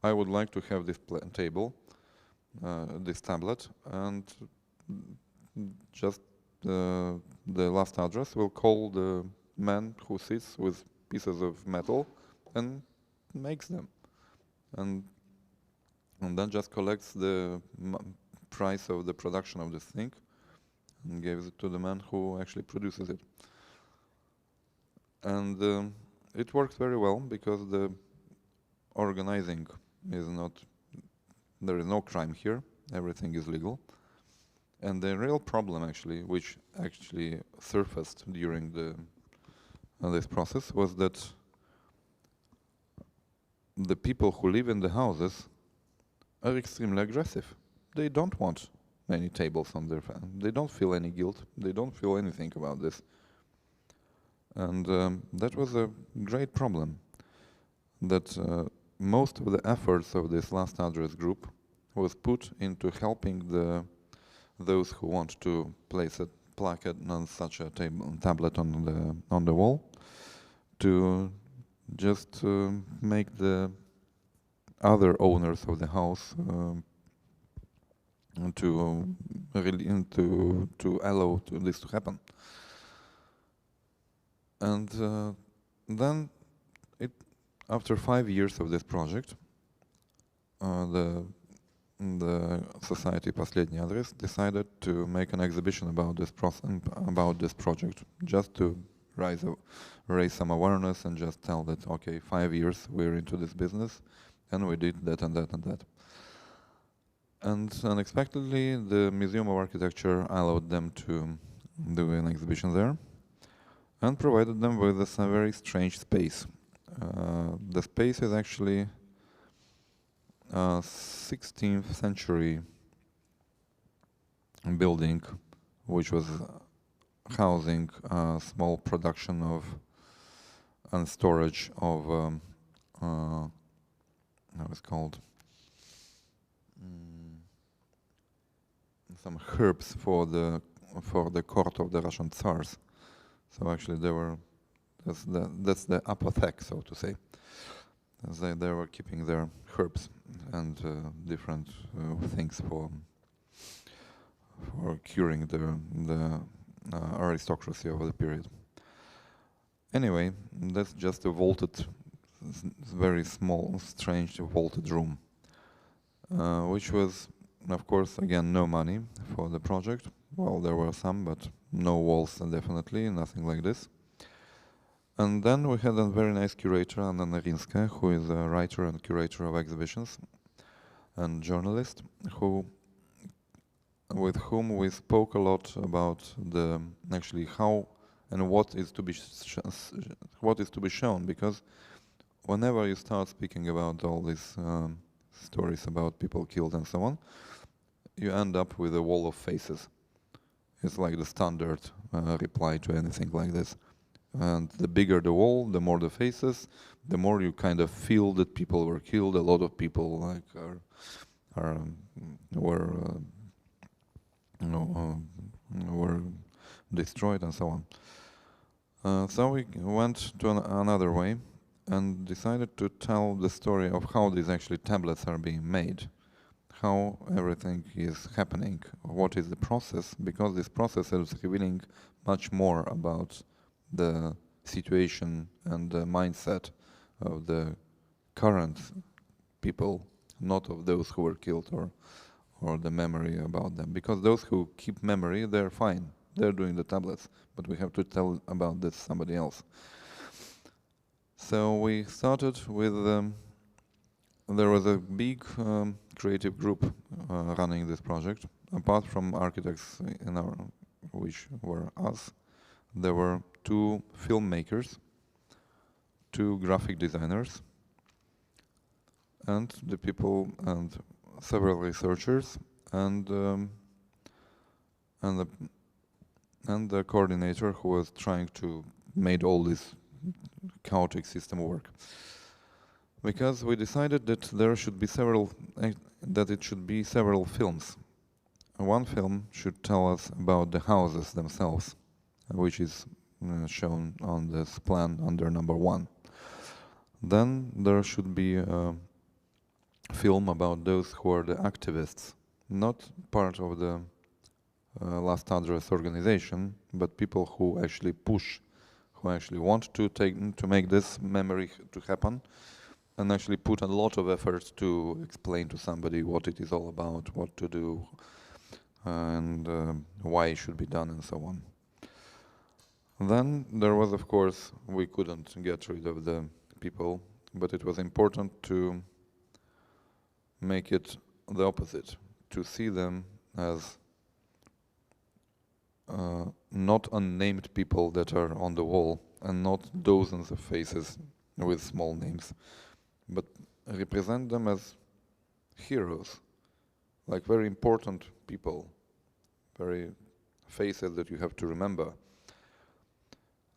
I would like to have this table, this tablet, and just the last address will call the man who sits with pieces of metal and makes them, and then just collects the price of the production of this thing and gives it to the man who actually produces it. And it works very well because the organizing is not, there is no crime here, everything is legal. And the real problem actually, which actually surfaced during this process, was that the people who live in the houses are extremely aggressive. They don't want many tables on their fan. They don't feel any guilt. They don't feel anything about this. And that was a great problem, that most of the efforts of this last address group was put into helping those who want to place a placard on such a tablet on the wall, to just make the other owners of the house to allow this to happen. And then, after 5 years of this project, the Society Последний Адрес decided to make an exhibition about this project, just to raise some awareness and just tell that, okay, 5 years we're into this business, and we did that and that and that. And unexpectedly, the Museum of Architecture allowed them to do an exhibition there, and provided them with a very strange space. The space is actually a 16th century building, which was housing a small production of and storage of how it's called, some herbs for the court of the Russian Tsars. So actually, that's the apothec, so to say. They were keeping their herbs and different things for curing the aristocracy of the period. Anyway, that's just a vaulted, very small, strange vaulted room, which was, of course, again, no money for the project. Well, there were some, but no walls, definitely, nothing like this. And then we had a very nice curator, Anna Narinska, who is a writer and curator of exhibitions and journalist, with whom we spoke a lot about actually how and what is to be shown, because whenever you start speaking about all these stories about people killed and so on, you end up with a wall of faces. It's like the standard reply to anything like this. And the bigger the wall, the more the faces, the more you kind of feel that people were killed. A lot of people were destroyed and so on. So we went to another way and decided to tell the story of how these actually tablets are being made, how everything is happening, what is the process, because this process is revealing much more about the situation and the mindset of the current people, not of those who were killed or the memory about them. Because those who keep memory, they're fine. They're doing the tablets, but we have to tell about this somebody else. So we started with, there was a big creative group running this project. Apart from architects which were us, there were 2 filmmakers, 2 graphic designers, and the people, and several researchers, and the coordinator who was trying to make all this chaotic system work. Because we decided that there should be it should be several films. One film should tell us about the houses themselves, which is shown on this plan under number 1. Then there should be a film about those who are the activists, not part of the last address organization, but people who actually push, who actually want to make this memory to happen, and actually put a lot of effort to explain to somebody what it is all about, what to do, and why it should be done, and so on. Then there was, of course, we couldn't get rid of the people, but it was important to make it the opposite, to see them as not unnamed people that are on the wall, and not dozens of faces with small names, but represent them as heroes, like very important people, very faces that you have to remember.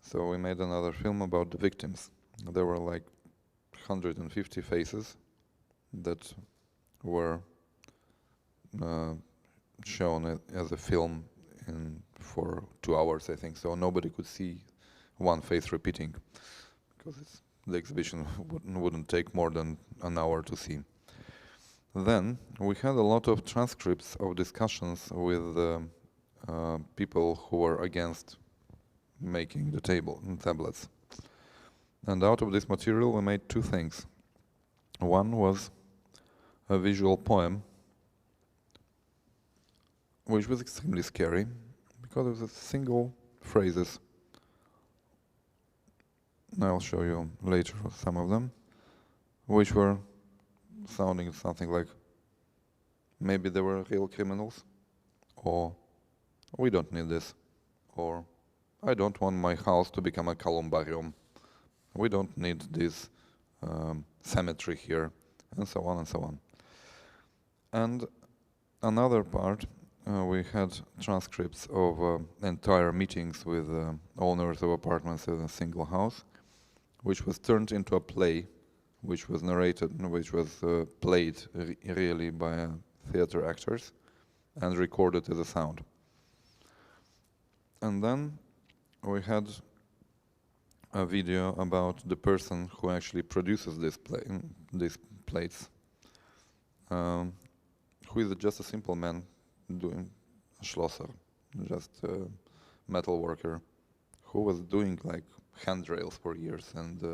So we made another film about the victims. There were like 150 faces that were shown as a film for 2 hours, I think. So nobody could see one face repeating, because the exhibition wouldn't take more than an hour to see. Then we had a lot of transcripts of discussions with people who were against making the tablets. And out of this material we made 2 things. One was a visual poem, which was extremely scary because it was single phrases. I'll show you later some of them, which were sounding something like, maybe they were real criminals, or we don't need this, or I don't want my house to become a columbarium, we don't need this cemetery here, and so on and so on. And another part, we had transcripts of entire meetings with owners of apartments in a single house, which was turned into a play, which was narrated, which was played really by theater actors and recorded as a sound. And then we had a video about the person who actually produces these plates, who is just a simple man doing a Schlosser, just a metal worker, who was doing like handrails for years and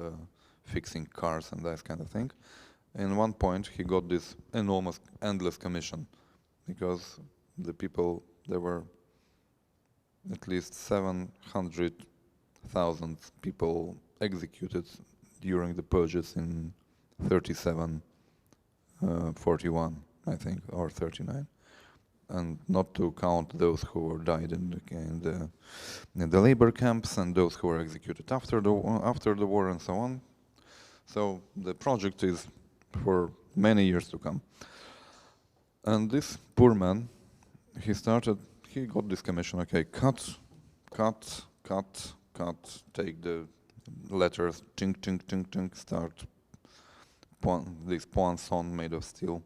fixing cars and that kind of thing. In one point he got this enormous, endless commission, because the people, there were at least 700,000 people executed during the purges in 37, 41, I think, or 39. And not to count those who died in the labor camps and those who were executed after the war and so on. So the project is for many years to come. And this poor man, he got this commission, okay, cut, take the letters, tink, tink, tink, tink, start this poinçon made of steel,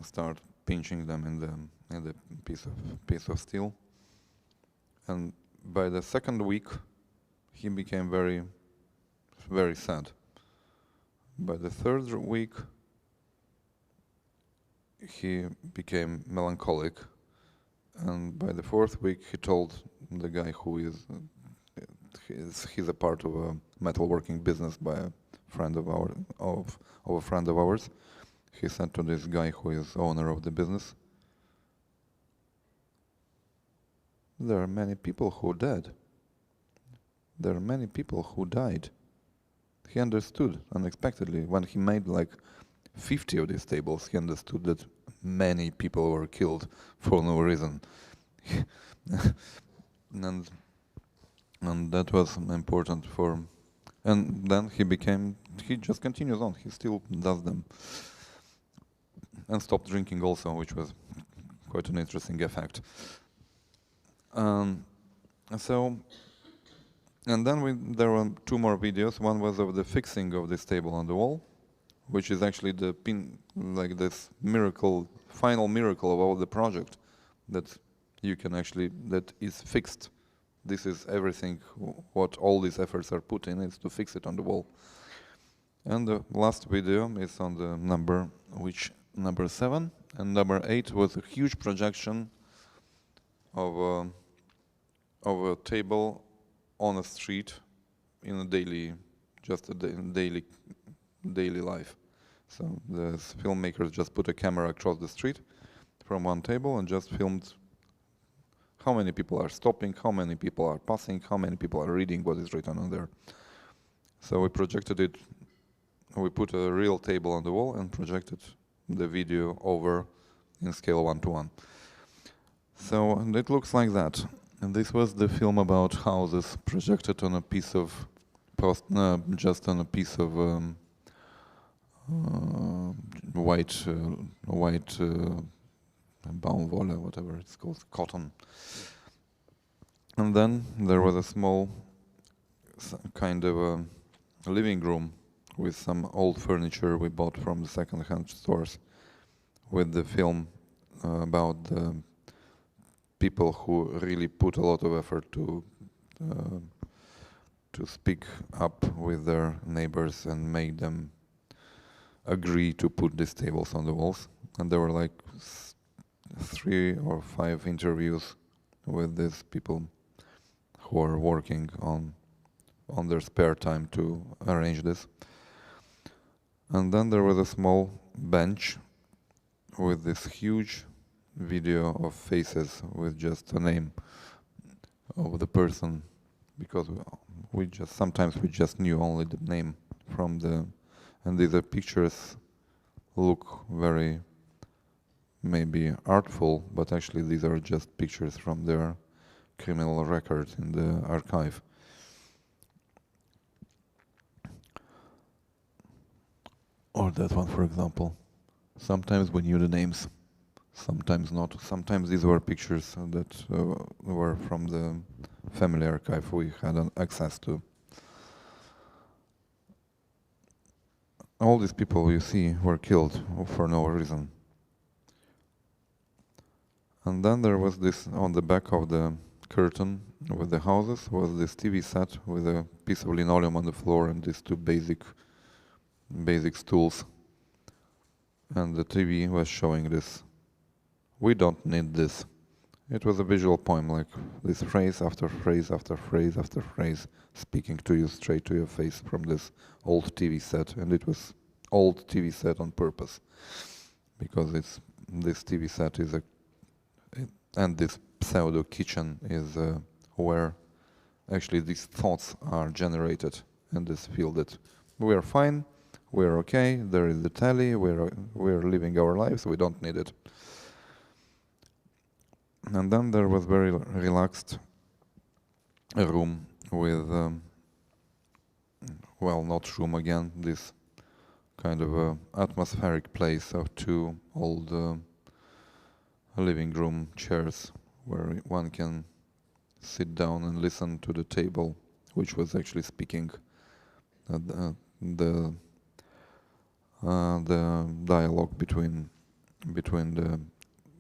start pinching them in the piece of steel. And by the second week, he became very, very sad. By the third week, he became melancholic, and by the fourth week, he told the guy who he's a part of a metalworking business by a friend of a friend of ours. He said to this guy who is owner of the business, there are many people who died. There are many people who died. He understood unexpectedly when he made like 50 of these tables. He understood that many people were killed for no reason, and that was important for. And then he just continues on. He still does them. And stopped drinking also, which was quite an interesting effect. And then there were 2 more videos. One was of the fixing of this table on the wall, which is actually the like this miracle, final miracle of all the project, that you can actually, that is fixed. This is everything, what all these efforts are put in, is to fix it on the wall. And the last video is on the number 7, and number 8 was a huge projection of a table on a street in a daily, just a daily life. So the filmmakers just put a camera across the street from one table and just filmed how many people are stopping, how many people are passing, how many people are reading what is written on there. So we projected it, we put a real table on the wall and projected the video over in scale 1:1. So and it looks like that. And this was the film about houses projected on a piece of just on a piece of white baumwolle, whatever it's called, cotton. And then there was a small kind of a living room with some old furniture we bought from the second-hand stores, with the film about the people who really put a lot of effort to speak up with their neighbors and make them agree to put these tables on the walls. And there were like 3 or 5 interviews with these people who are working on their spare time to arrange this. And then there was a small bench with this huge video of faces with just a name of the person, because sometimes we just knew only the name from the, and these pictures look very maybe artful, but actually these are just pictures from their criminal record in the archive. Or that one, for example. Sometimes we knew the names, sometimes not. Sometimes these were pictures that were from the family archive we had access to. All these people you see were killed for no reason. And then there was this, on the back of the curtain with the houses, was this TV set with a piece of linoleum on the floor and these 2 basic stools. And the TV was showing this. We don't need this. It was a visual poem, like this phrase after phrase after phrase after phrase, speaking to you straight to your face from this old TV set. And it was old TV set on purpose, because this TV set is and this pseudo kitchen is where actually these thoughts are generated, and this feel that we are fine, we're okay, there is the telly, we're living our lives, we don't need it. And then there was very relaxed room with, well, not room again, this kind of atmospheric place of 2 old living room chairs where one can sit down and listen to the table, which was actually speaking the dialogue between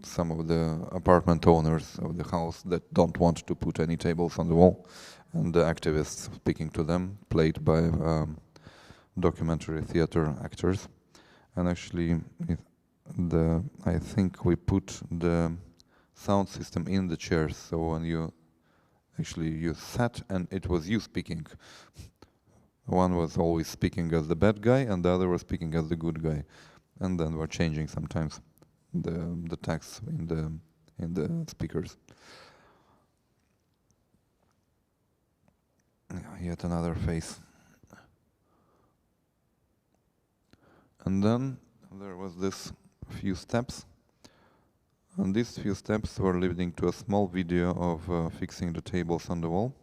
some of the apartment owners of the house that don't want to put any tables on the wall, and the activists speaking to them, played by documentary theater actors. And actually, I think we put the sound system in the chairs, so when you sat and it was you speaking. One was always speaking as the bad guy and the other was speaking as the good guy. And then we're changing sometimes the text in the speakers. Yet another face. And then there was this few steps, and these few steps were leading to a small video of fixing the tables on the wall.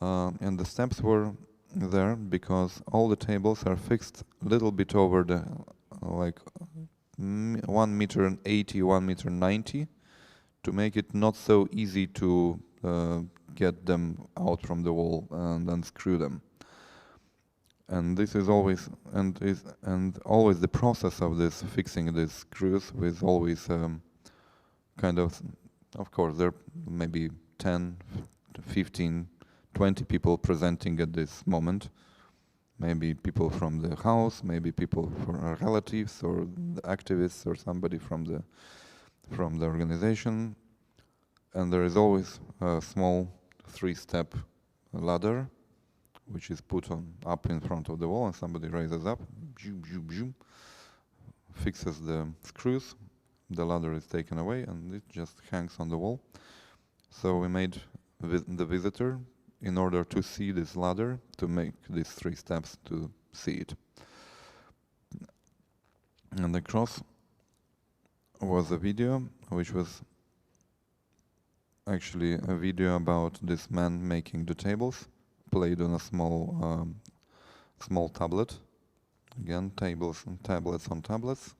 And the steps were there because all the tables are fixed a little bit over the, like 1 meter and 80, 1 meter and 90, to make it not so easy to get them out from the wall and unscrew them. And this is always always the process of this fixing these screws is always kind of course there may be 10, 15, 20 people presenting at this moment. Maybe people from the house, maybe people from our relatives or the activists or somebody from the organization. And there is always a small 3-step ladder, which is put up in front of the wall, and somebody raises up, fixes the screws, the ladder is taken away, and it just hangs on the wall. So we made the visitor, in order to see this ladder, to make these 3 steps to see it. And across was a video, which was actually a video about this man making the tables, played on a small tablet. Again, tables and tablets on tablets.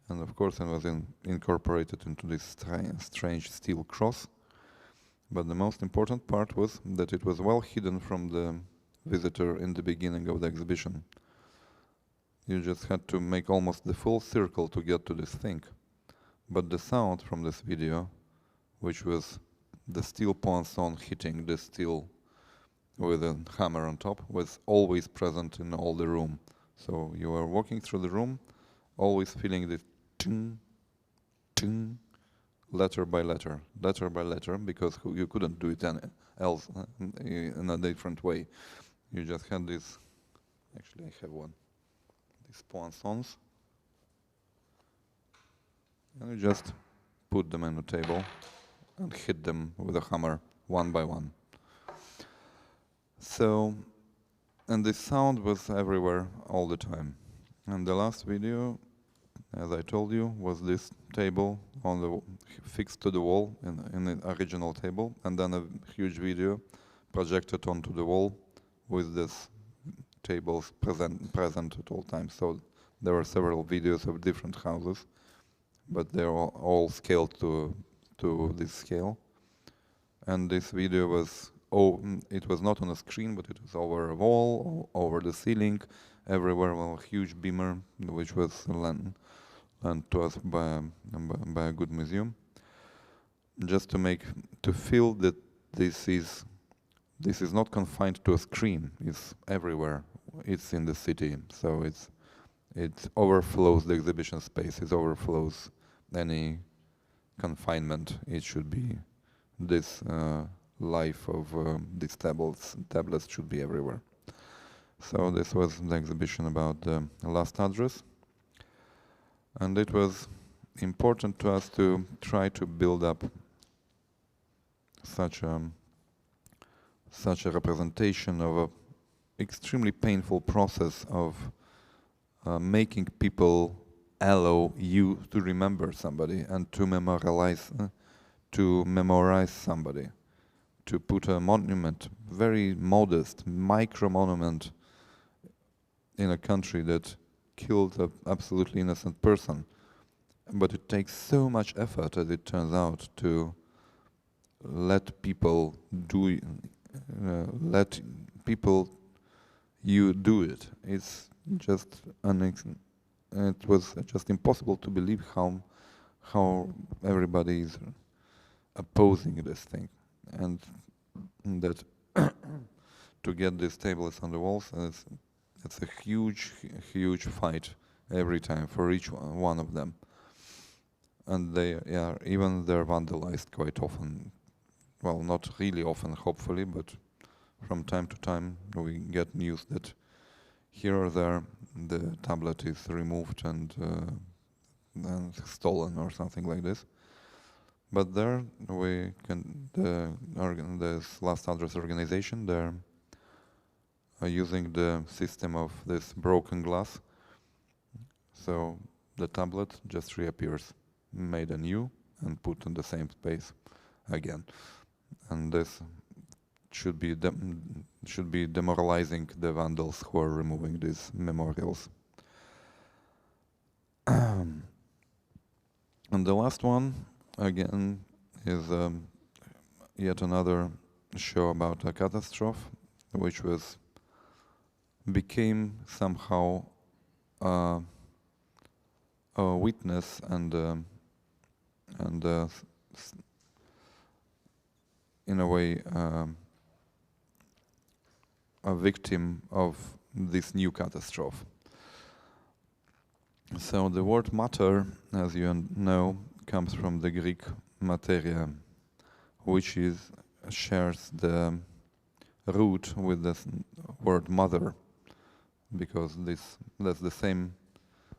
And of course it was incorporated into this strange steel cross. But the most important part was that it was well hidden from the visitor in the beginning of the exhibition. You just had to make almost the full circle to get to this thing. But the sound from this video, which was the steel poinçon hitting the steel with a hammer on top, was always present in all the room. So you were walking through the room, always feeling this ting, ting, letter by letter, because you couldn't do it else in a different way. You just had this, actually I have one, these poinçons, and you just put them on the table and hit them with a hammer one by one. So, and this sound was everywhere all the time. And the last video, as I told you, was this table on the fixed to the wall in the original table, and then a huge video projected onto the wall with this tables present at all times. So there were several videos of different houses, but they're all scaled to this scale. And this video was, it was not on a screen, but it was over a wall, over the ceiling, everywhere, a huge beamer, which was lent to us by a good museum, just to feel that this is not confined to a screen. It's everywhere. It's in the city, so it overflows the exhibition space. It overflows any confinement. It should be this life of these tablets should be everywhere. So this was the exhibition about the last address. And it was important to us to try to build up such a representation of an extremely painful process of making people allow you to remember somebody and to memorize somebody, to put a monument, very modest, micro monument in a country that killed an absolutely innocent person. But it takes so much effort, as it turns out, to let people do it. It's just it was just impossible to believe how everybody is opposing this thing, and that to get these tables on the walls, it's a huge fight every time for each one of them, and they're vandalized quite often. Well, not really often, hopefully, but from time to time we get news that here or there the tablet is removed and stolen or something like this. But there we can, this last address organization, they're using the system of this broken glass. So the tablet just reappears, made anew and put in the same space again. And this should be demoralizing the vandals who are removing these memorials. And the last one, again, is yet another show about a catastrophe, which became somehow a witness and in a way a victim of this new catastrophe. So the word matter, as you know, comes from the Greek materia, which shares the root with the word mother, because that's the same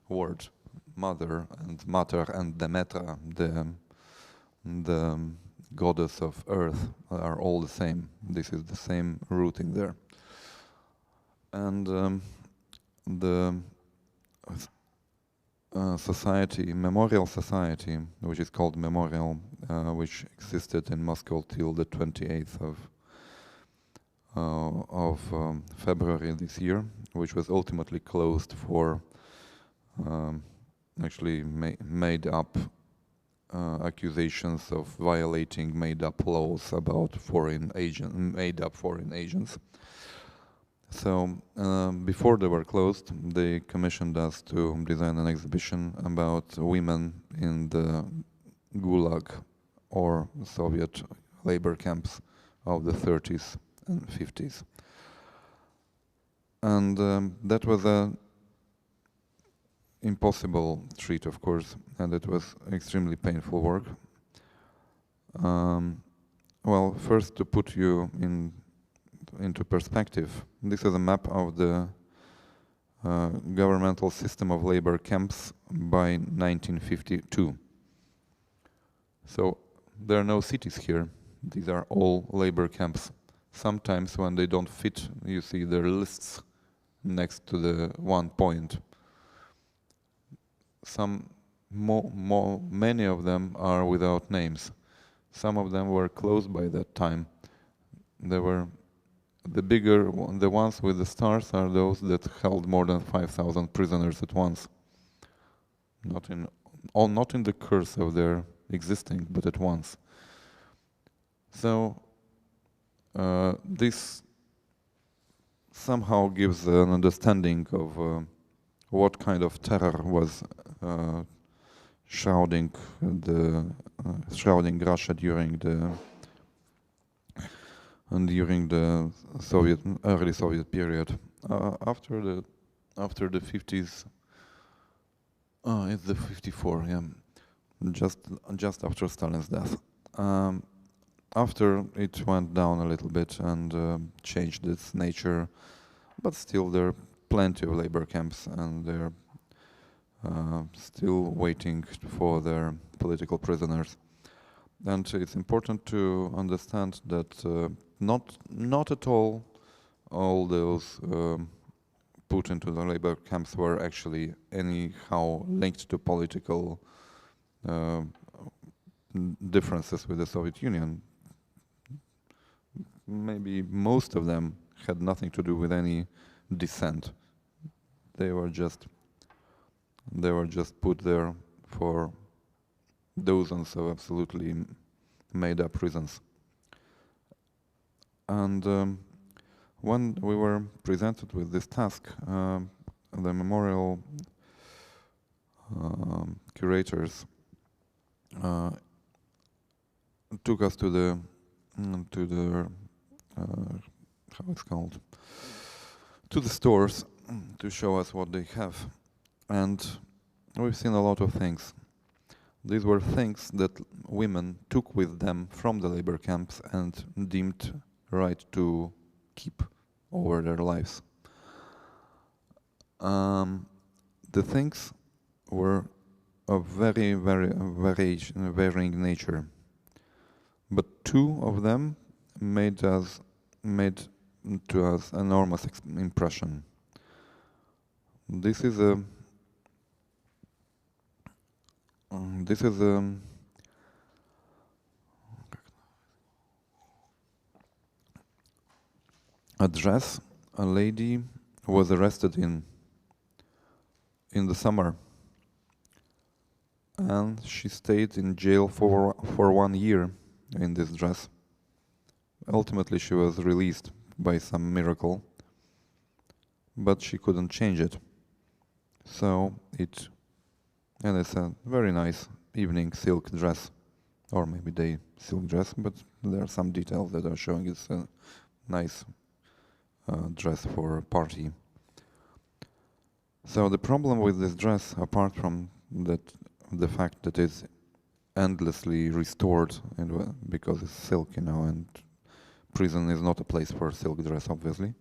word, mother and mater and Demetra, the goddess of earth, are all the same. This is the same rooting there. And the memorial society, which is called Memorial, which existed in Moscow till the 28th of February this year, which was ultimately closed for actually made up accusations of violating made-up laws about made-up foreign agents. So before they were closed, they commissioned us to design an exhibition about women in the Gulag, or Soviet labor camps of the 30s and 50s. And that was an impossible treat, of course, and it was extremely painful work. Well, first, to put you into perspective, this is a map of the governmental system of labor camps by 1952. So there are no cities here. These are all labor camps. Sometimes when they don't fit, you see their lists next to the one point. Many of them are without names. Some of them were closed by that time. They were the ones with the stars are those that held more than 5,000 prisoners at once. Not in the course of their existing, but at once. So this somehow gives an understanding of what kind of terror was shrouding Russia during the early Soviet period. After the 50s, it's the 54, yeah, just after Stalin's death. After it went down a little bit and changed its nature, but still there are plenty of labor camps, and they're still waiting for their political prisoners. And it's important to understand that not at all those put into the labor camps were actually anyhow linked to political differences with the Soviet Union. Maybe most of them had nothing to do with any dissent. They were just put there for dozens of absolutely made-up reasons. And when we were presented with this task, the memorial curators took us to the how it's called, to the stores to show us what they have, and we've seen a lot of things. These were things that women took with them from the labor camps and deemed right to keep over their lives. The things were of very, very varying nature, but two of them made to us enormous impression. This is a dress a lady was arrested in the summer, and she stayed in jail for 1 year in this dress. Ultimately, she was released by some miracle, but she couldn't change it. So it's a very nice evening silk dress, or maybe day silk dress, but there are some details that are showing it's a nice dress for a party. So the problem with this dress, apart from the fact that it's endlessly restored, and because it's silk, you know, and prison is not a place for silk dress, obviously,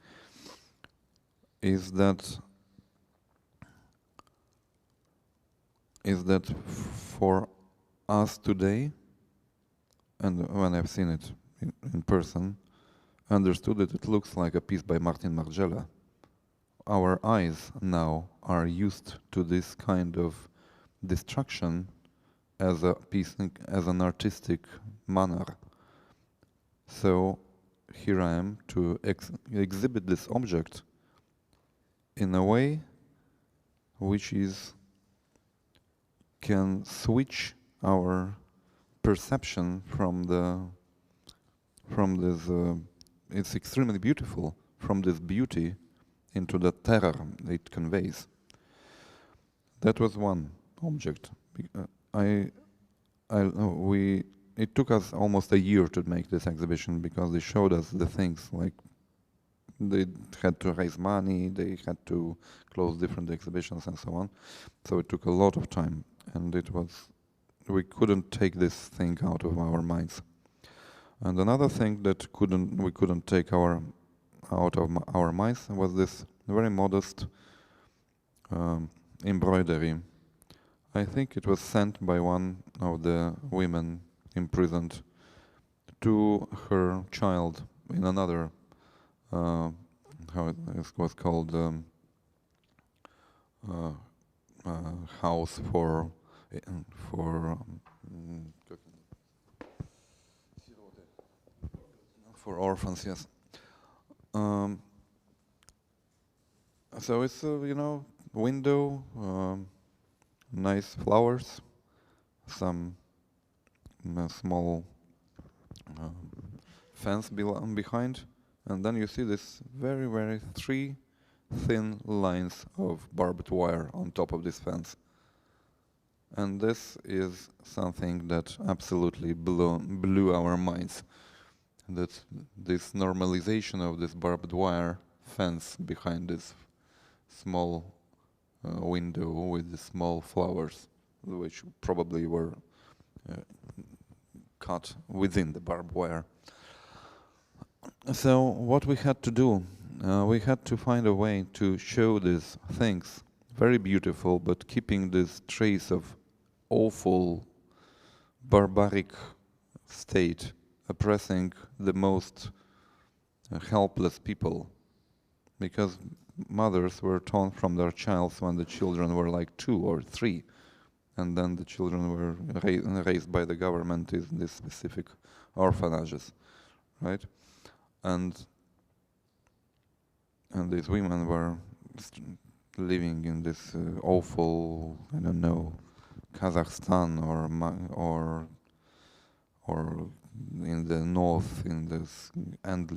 is that for us today, and when I've seen it in person, understood that it looks like a piece by Martin Margiela. Our eyes now are used to this kind of destruction as a piece, as an artistic manner. So here I am to exhibit this object in a way which can switch our perception from this. It's extremely beautiful, from this beauty into the terror it conveys. That was one object. It took us almost a year to make this exhibition because they showed us the things, like they had to raise money, they had to close different exhibitions and so on. So it took a lot of time, and we couldn't take this thing out of our minds. And another thing that we couldn't take out of our minds was this very modest embroidery. I think it was sent by one of the women imprisoned to her child in another, how it was called, house for orphans, yes. So it's window, nice flowers, some small fence behind, and then you see this very, very three thin lines of barbed wire on top of this fence. And this is something that absolutely blew our minds. That this normalization of this barbed wire fence behind this small window with the small flowers, which probably were cut within the barbed wire. So what we had to do, we had to find a way to show these things, very beautiful, but keeping this trace of awful, barbaric state, oppressing the most helpless people, because mothers were torn from their childs when the children were like 2 or 3, and then the children were raised by the government in these specific orphanages, right? And these women were living in this awful, I don't know, Kazakhstan or in the north, in this and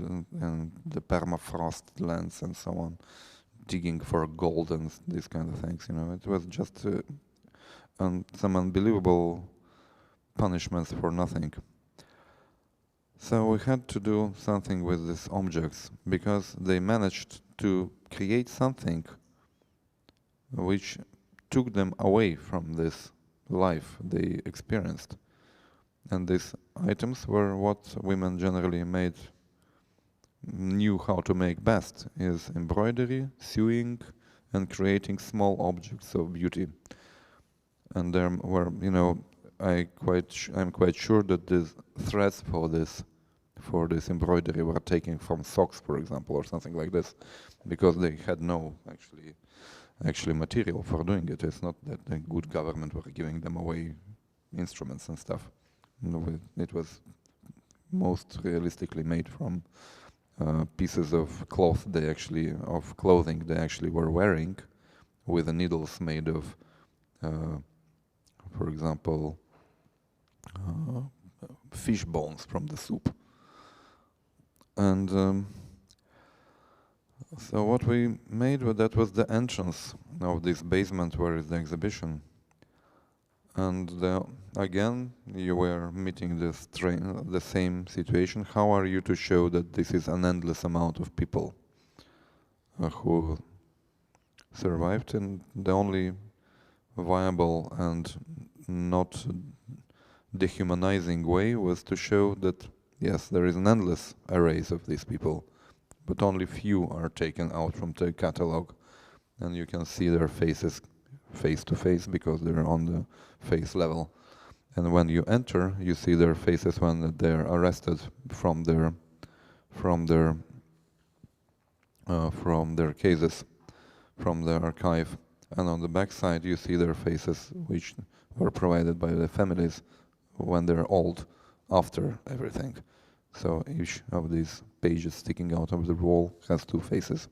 the permafrost lands and so on, digging for gold and these kind of things. It was just some unbelievable punishments for nothing. So we had to do something with these objects because they managed to create something which took them away from this life they experienced. And these items were what women generally knew how to make best, is embroidery, sewing, and creating small objects of beauty. And there were, I'm quite sure that the threads for this embroidery were taken from socks, for example, or something like this, because they had no actually material for doing it. It's not that the good government were giving them away instruments and stuff. It was most realistically made from pieces of clothing they actually were wearing, with the needles made of, for example, fish bones from the soup. And so what we made with that was the entrance of this basement where is the exhibition. And again, you were meeting the same situation. How are you to show that this is an endless amount of people who survived? And the only viable and not dehumanizing way was to show that yes, there is an endless arrays of these people, but only few are taken out from the catalog, and you can see their faces face to face because they're on the face level. And when you enter, you see their faces when they're arrested from their cases, from the archive. And on the back side, you see their faces, which were provided by the families when they're old, after everything. So each of these pages sticking out of the wall has two faces.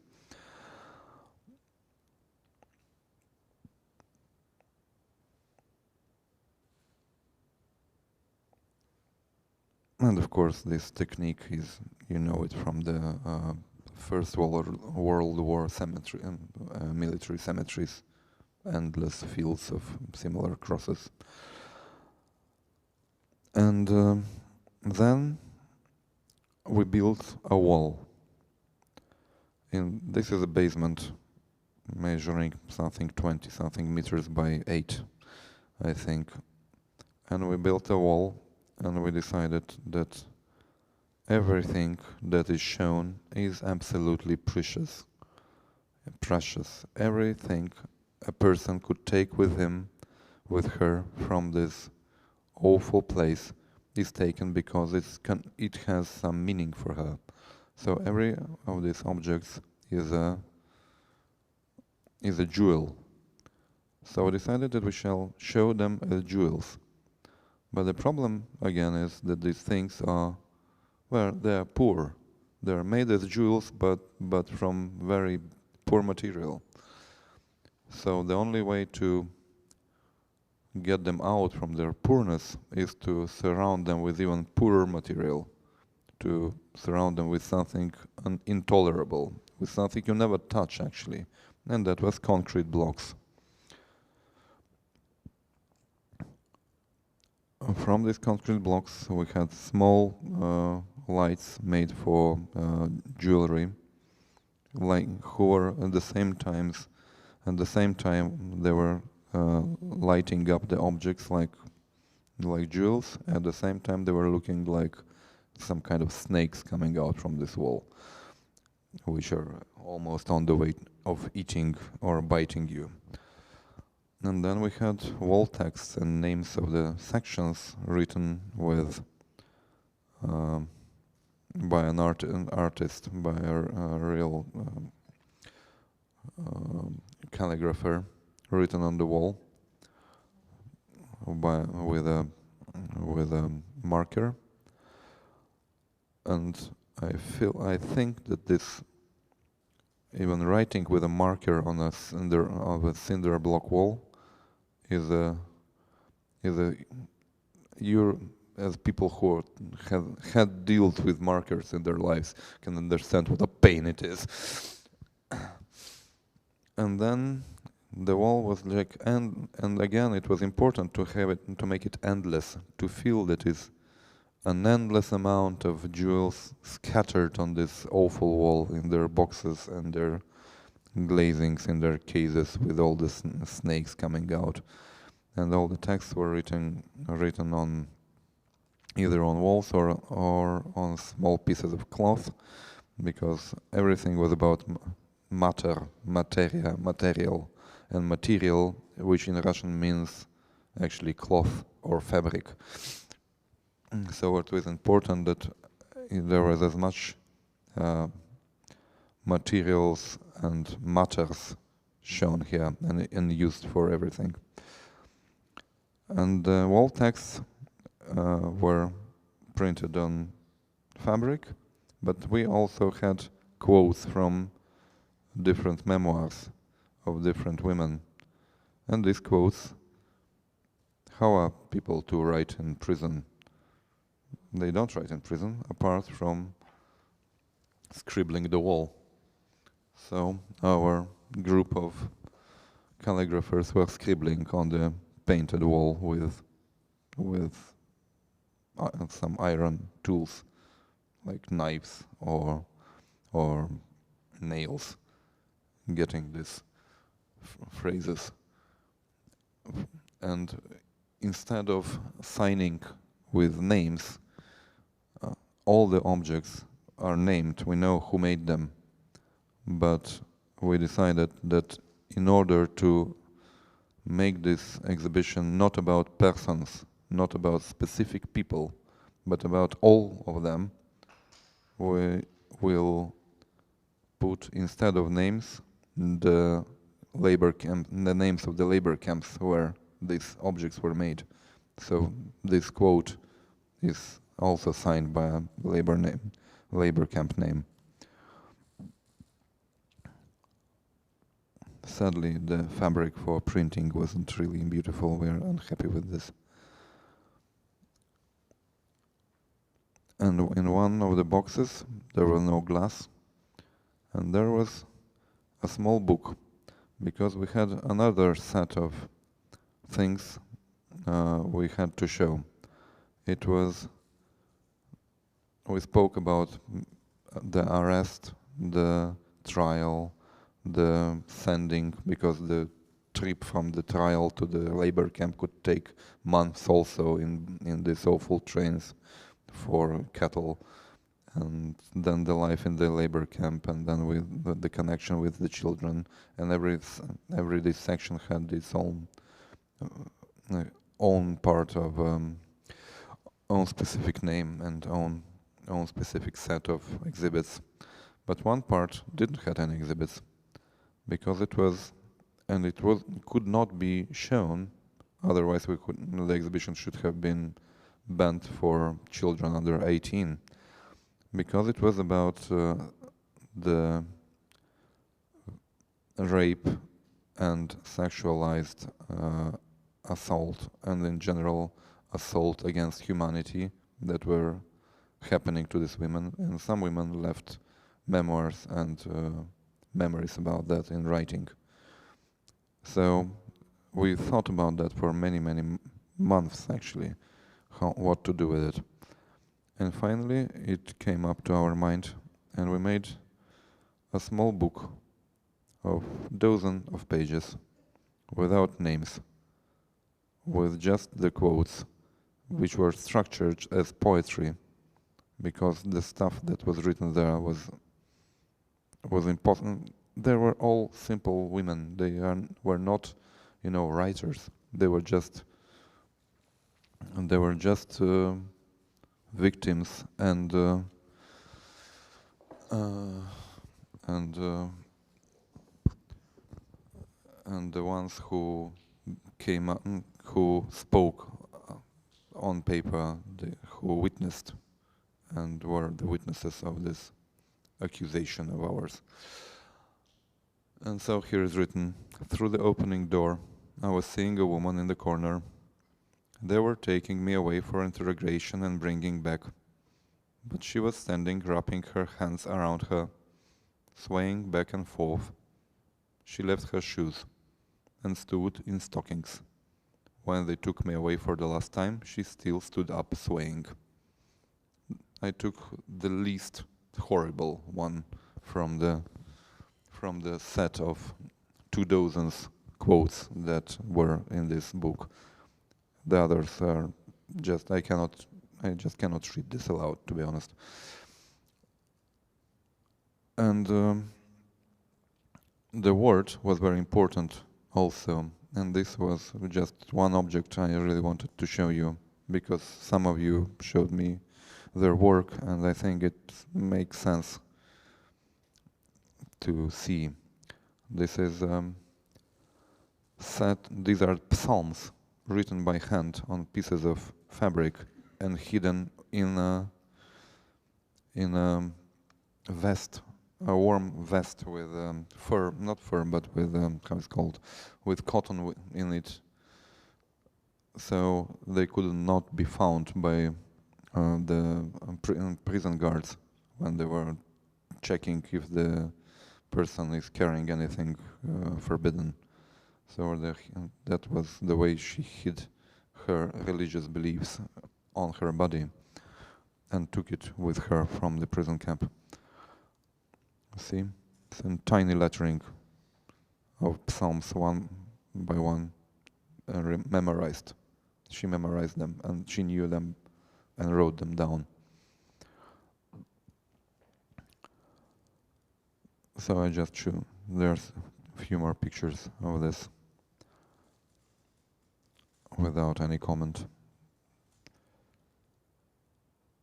And of course, this technique is, you know it from the First World War cemetery, military cemeteries, endless fields of similar crosses. And then we built a wall. This is a basement measuring something 20-something meters by 8, I think. And we built a wall, and we decided that everything that is shown is absolutely precious. Everything a person could take with him, with her, from this awful place is taken because it has some meaning for her. So every of these objects is a jewel. So we decided that we shall show them as jewels. But the problem again is that these things are, well, they are poor. They are made as jewels, but from very poor material. So the only way to get them out from their poorness is to surround them with even poorer material, to surround them with something intolerable, with something you never touch actually, and that was concrete blocks. From these concrete blocks we had small lights made for jewelry, like who were at the same time they were lighting up the objects like jewels. At the same time they were looking like some kind of snakes coming out from this wall, which are almost on the way of eating or biting you. And then we had wall texts and names of the sections written with by an artist, by a real calligrapher, written on the wall with a marker. And I think that this, even writing with a marker on a cinder block wall, is you, as people who have had dealt with markers in their lives, can understand what a pain it is. And then the wall was like, and again it was important to have it, to make it endless, to feel that is an endless amount of jewels scattered on this awful wall in their boxes and their glazings in their cases with all the snakes coming out. And all the texts were written on either on walls or on small pieces of cloth, because everything was about material, and material, which in Russian means actually cloth or fabric. So it was important that there was as much materials and matters shown here and used for everything. And the wall texts were printed on fabric, but we also had quotes from different memoirs of different women. And these quotes, how are people to write in prison? They don't write in prison, apart from scribbling the wall. So our group of calligraphers were scribbling on the painted wall with some iron tools, like knives or nails, getting these phrases. And instead of signing with names, all the objects are named. We know who made them, but we decided that in order to make this exhibition not about persons, not about specific people, but about all of them, we will put, instead of names, the names of the labor camps where these objects were made. So this quote is also signed by a labor camp name. Sadly, the fabric for printing wasn't really beautiful. We are unhappy with this. And in one of the boxes, there was no glass, and there was a small book, because we had another set of things we had to show. It was, we spoke about the arrest, the trial, the sending, because the trip from the trial to the labor camp could take months also in these awful trains for cattle, and then the life in the labor camp, and then with the connection with the children, and every this section had its own part of own specific name and own specific set of exhibits. But one part didn't have any exhibits, because it could not be shown. Otherwise, the exhibition should have been banned for children under 18, because it was about the rape and sexualized assault, and in general assault against humanity that were happening to these women, and some women left memoirs and memories about that in writing. So we thought about that for many months actually, what to do with it. And finally it came up to our mind, and we made a small book of dozen of pages without names, with just the quotes, which were structured as poetry, because the stuff that was written there was important. They were all simple women. They were not, writers. They were just victims and the ones who came up, who spoke on paper, who witnessed and were the witnesses of this accusation of ours. And so here is written: through the opening door, I was seeing a woman in the corner. They were taking me away for interrogation and bringing back. But she was standing, wrapping her hands around her, swaying back and forth. She left her shoes and stood in stockings. When they took me away for the last time, she still stood up, swaying. I took the least horrible one from the set of 24 quotes that were in this book. The others are just, I just cannot read this aloud, to be honest. And the word was very important also, and this was just one object I really wanted to show you, because some of you showed me their work, and I think it makes sense to see. This is these are psalms written by hand on pieces of fabric and hidden in a vest, a warm vest with fur, not fur, but with how it's called, with cotton in it, so they could not be found by the prison guards when they were checking if the person is carrying anything forbidden. So that was the way she hid her religious beliefs on her body and took it with her from the prison camp. See, some tiny lettering of psalms, one by one, memorized She memorized them and she knew them and wrote them down. So I just show, there's a few more pictures of this without any comment.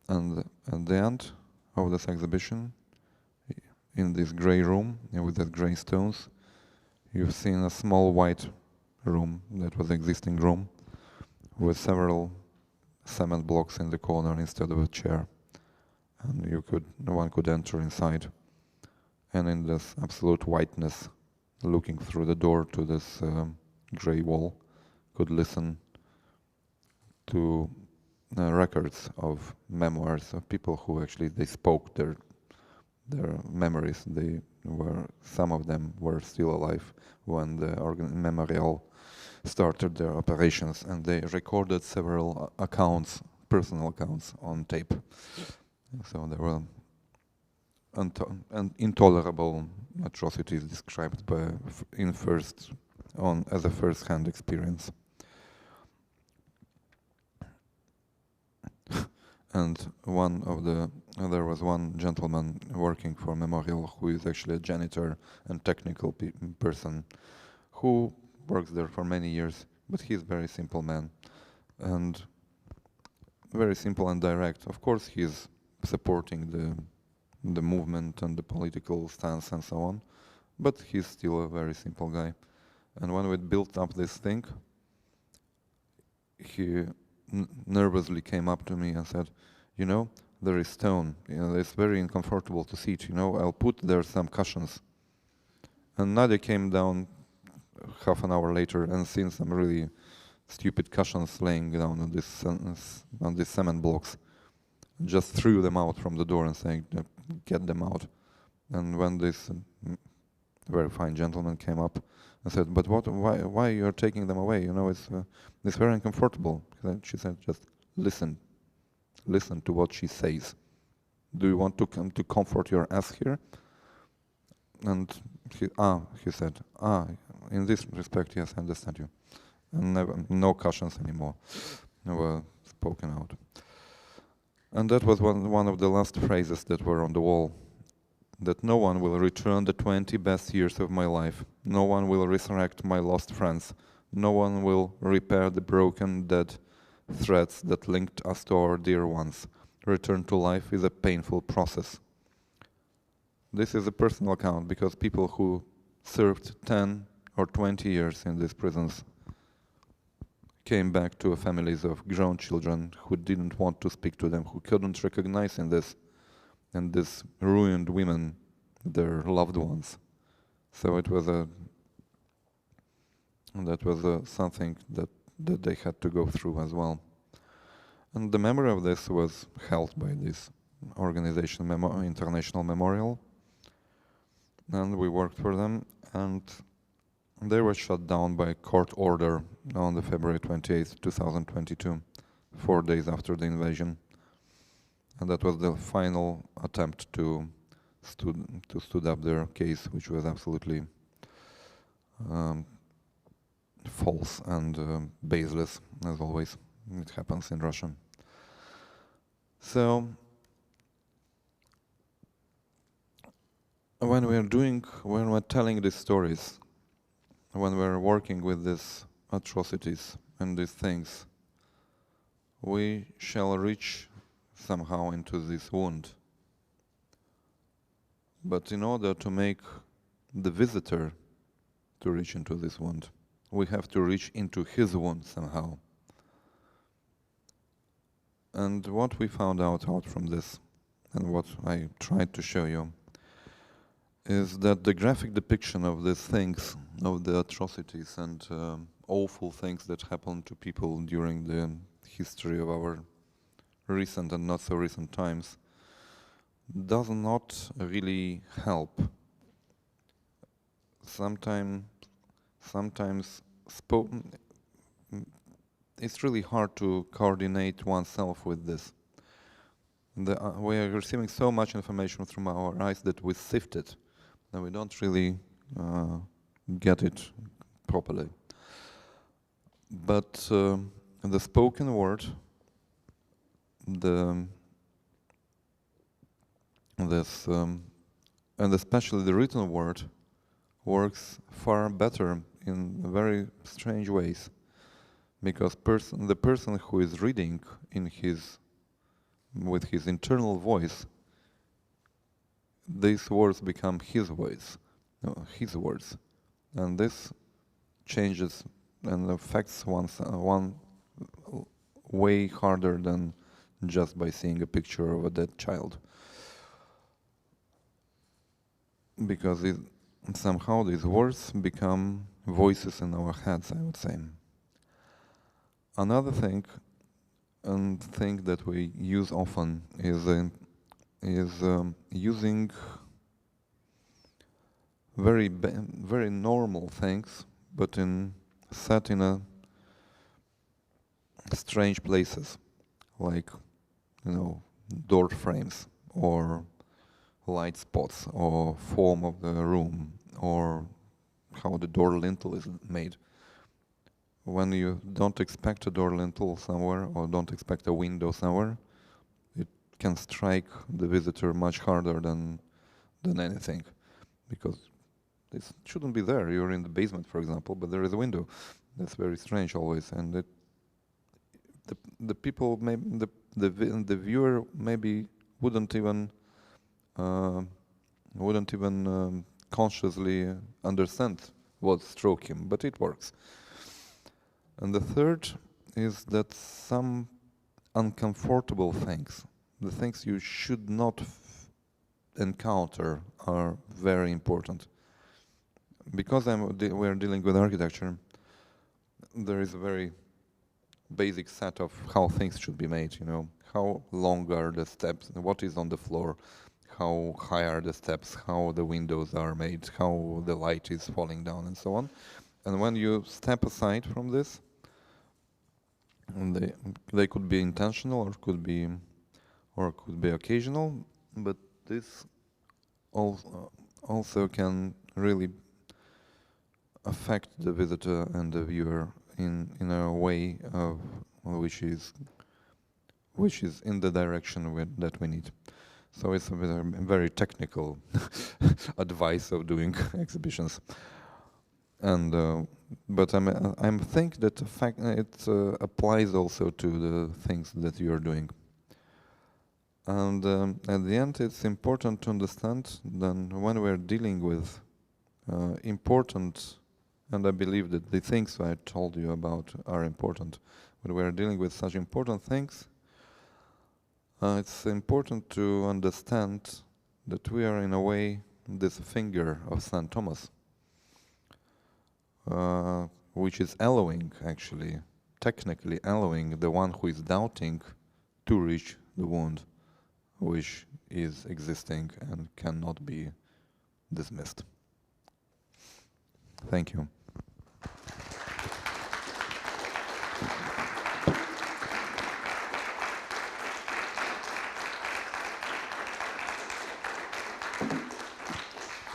And at the end of this exhibition, in this grey room with the grey stones, you've seen a small white room that was existing room with several cement blocks in the corner instead of a chair, and one could enter inside, and in this absolute whiteness, looking through the door to this grey wall, could listen to records of memoirs of people who actually they spoke their memories. Some of them were still alive when the memorial started their operations, and they recorded several accounts, personal accounts, on tape. So there were intolerable atrocities described as a first-hand experience. And there was one gentleman working for Memorial who is actually a janitor and technical person who works there for many years, but he's a very simple man and very simple and direct. Of course, he's supporting the movement and the political stance and so on, but he's still a very simple guy. And when we built up this thing, he nervously came up to me and said, "You know, there is stone. It's very uncomfortable to see it. I'll put there some cushions." And Nadja came down half an hour later and seen some really stupid cushions laying down on these cement blocks. Just threw them out from the door and saying, "Get them out." And when this very fine gentleman came up and said, "But why you're taking them away? It's very uncomfortable." She said, "Just listen to what she says. Do you want to come to comfort your ass here?" And he said, "In this respect, yes, I understand you." And no cautions anymore were spoken out. And that was one of the last phrases that were on the wall. That no one will return the 20 best years of my life. No one will resurrect my lost friends. No one will repair the broken, dead threads that linked us to our dear ones. Return to life is a painful process. This is a personal account because people who served 10 or 20 years in these prisons came back to families of grown children who didn't want to speak to them, who couldn't recognize in this and these ruined women their loved ones. So it was something that they had to go through as well. And the memory of this was held by this organization, International Memorial, and we worked for them, and they were shut down by court order on the February 28th, 2022, 4 days after the invasion. And that was the final attempt to stood up their case, which was absolutely false and baseless, as always. It happens in Russia. So when we're telling these stories, when we're working with these atrocities and these things, we shall reach somehow into this wound. But in order to make the visitor to reach into this wound, we have to reach into his wound somehow. And what we found out from this, and what I tried to show you, is that the graphic depiction of these things, of the atrocities and awful things that happened to people during the history of our recent and not so recent times, does not really help. Sometimes it's really hard to coordinate oneself with this. We are receiving so much information from our eyes that we sift it, and we don't really get it properly. But the spoken word, and especially the written word, works far better in very strange ways, because the person who is reading with his internal voice, these words become his voice, his words, and this changes and affects one way harder than just by seeing a picture of a dead child, because somehow these words become voices in our heads, I would say. Another thing, and thing that we use often is using very normal things, but set in a strange places, like door frames or light spots or form of the room or how the door lintel is made. When you don't expect a door lintel somewhere or don't expect a window somewhere, it can strike the visitor much harder than anything, because it shouldn't be there. You're in the basement, for example, but there is a window. That's very strange always, and the people, maybe the viewer maybe wouldn't even consciously understand what struck him, but it works. And the third is that some uncomfortable things, the things you should not encounter, are very important. Because we're dealing with architecture, there is a very basic set of how things should be made, how long are the steps, what is on the floor, how high are the steps, how the windows are made, how the light is falling down, and so on. And when you step aside from this, and they could be intentional or could be occasional, but this also can really affect the visitor and the viewer in a way of which is in the direction that we need. So it's a very technical advice of doing exhibitions. And but I'm think that it applies also to the things that you are doing. And at the end, it's important to understand that when we're dealing with important, and I believe that the things I told you about are important, when we're dealing with such important things, it's important to understand that we are in a way this finger of St. Thomas, which is allowing, actually, technically allowing the one who is doubting to reach the wound, which is existing and cannot be dismissed. Thank you.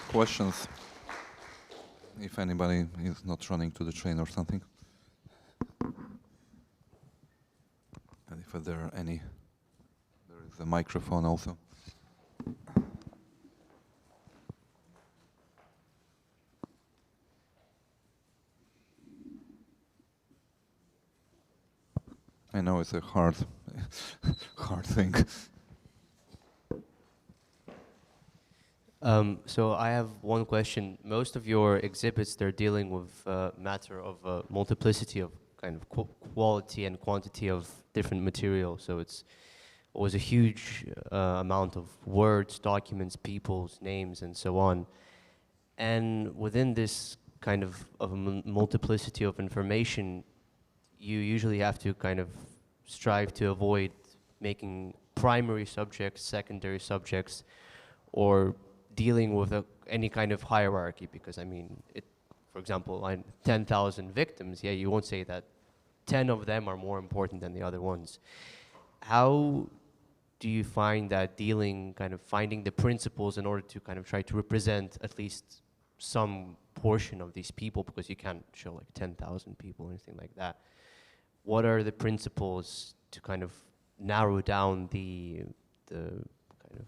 Questions? If anybody is not running to the train or something. And if there are any, there is a microphone also. I know it's a hard thing. So I have one question. Most of your exhibits, they're dealing with matter of multiplicity of kind of quality and quantity of different material. So it's always a huge amount of words, documents, people's names, and so on. And within this kind of multiplicity of information, you usually have to kind of strive to avoid making primary subjects, secondary subjects, or dealing with any kind of hierarchy, because I mean, for example, on 10,000 victims, yeah, you won't say that 10 of them are more important than the other ones. How do you find that finding the principles in order to kind of try to represent at least some portion of these people, because you can't show like 10,000 people or anything like that. what are the principles to kind of narrow down the kind of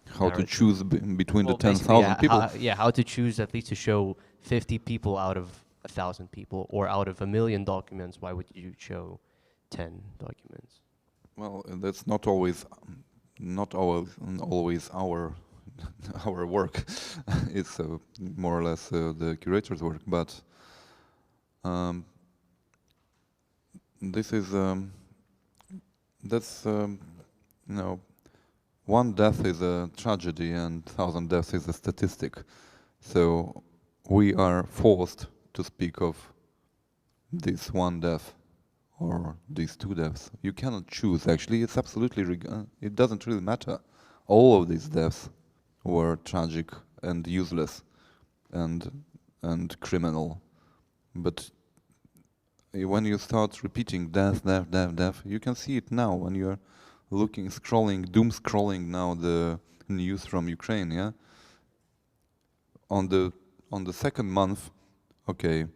How to narrative? choose between the Basically, 10,000 people? how to choose at least to show 50 people out of 1,000 people, or out of 1,000,000 documents, why would you show 10 documents? Well, that's not always our our work. It's more or less the curator's work, but this is that's you know, one death is a tragedy and 1,000 deaths is a statistic. So we are forced to speak of this one death or these two deaths. You cannot choose. Actually, it's absolutely it doesn't really matter. All of these deaths were tragic and useless and criminal. But when you start repeating death, death, death, death, you can see it now when you're looking, scrolling, doom scrolling now the news from Ukraine. Yeah. On the second month, okay.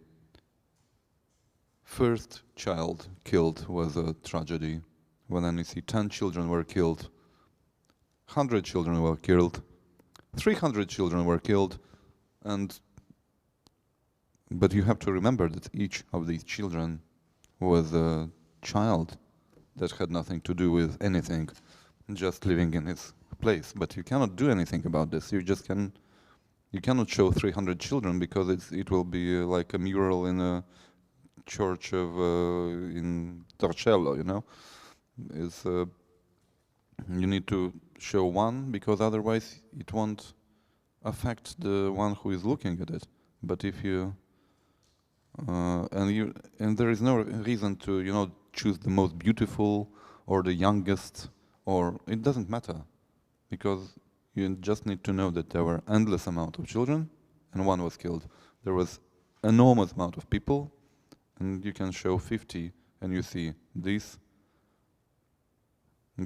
First child killed was a tragedy. When then you see 10 children were killed, 100 children were killed, 300 children were killed, but you have to remember that each of these children was a child that had nothing to do with anything, just living in its place. But you cannot do anything about this. You cannot show 300 children because it will be like a mural in a church of in Torcello, you know. You need to show one because otherwise it won't affect the one who is looking at it. But if you and there is no reason to choose the most beautiful or the youngest, or it doesn't matter, because you just need to know that there were endless amount of children and one was killed. There was enormous amount of people, and you can show 50 and you see this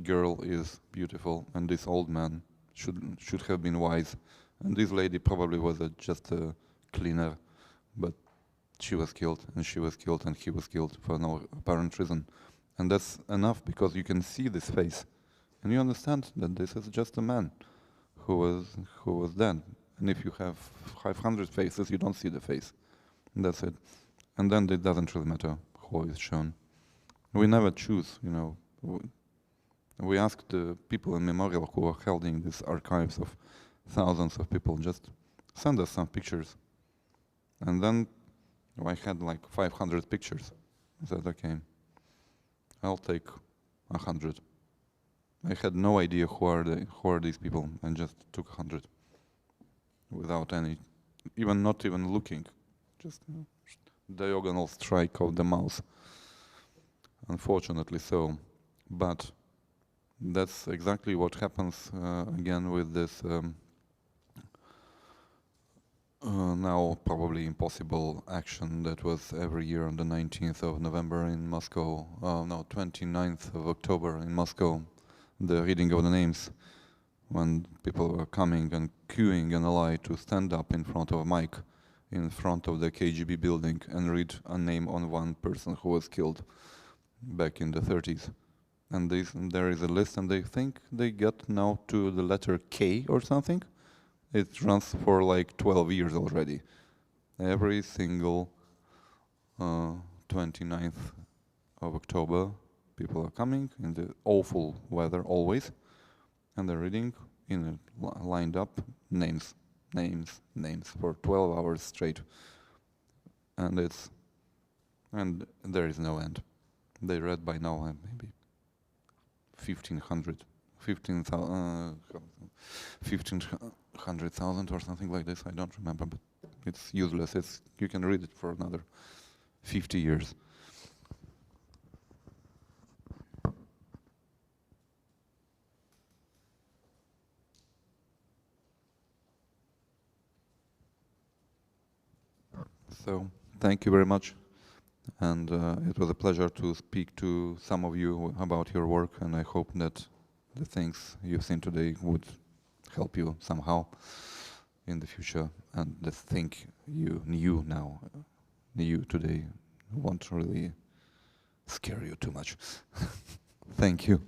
girl is beautiful and this old man should have been wise, and this lady probably was just a cleaner, but she was killed and she was killed and he was killed for no apparent reason. And that's enough because you can see this face and you understand that this is just a man who was dead. And if you have 500 faces, you don't see the face. And that's it. And then it doesn't really matter who is shown. We never choose, We ask the people in Memorial who are holding these archives of thousands of people, just send us some pictures. And then I had like 500 pictures. I said, okay, I'll take 100. I had no idea who are these people, and just took 100 without not even looking, just diagonal strike of the mouse. Unfortunately so, but that's exactly what happens again with this now probably impossible action that was every year on the 19th of November in Moscow, 29th of October in Moscow, the reading of the names, when people were coming and queuing in a line to stand up in front of a mic in front of the KGB building and read a name on one person who was killed back in the 30s. And there is a list, and they think they get now to the letter K or something. It runs for like 12 years already. Every single 29th of October, people are coming in the awful weather always, and they're reading lined up names for 12 hours straight. And there is no end. They read by now maybe 1,500 or something like this. I don't remember, but it's useless. You can read it for another 50 years. So thank you very much, and it was a pleasure to speak to some of you about your work, and I hope that the things you've seen today would help you somehow in the future, and the thing you knew today won't really scare you too much. Thank you.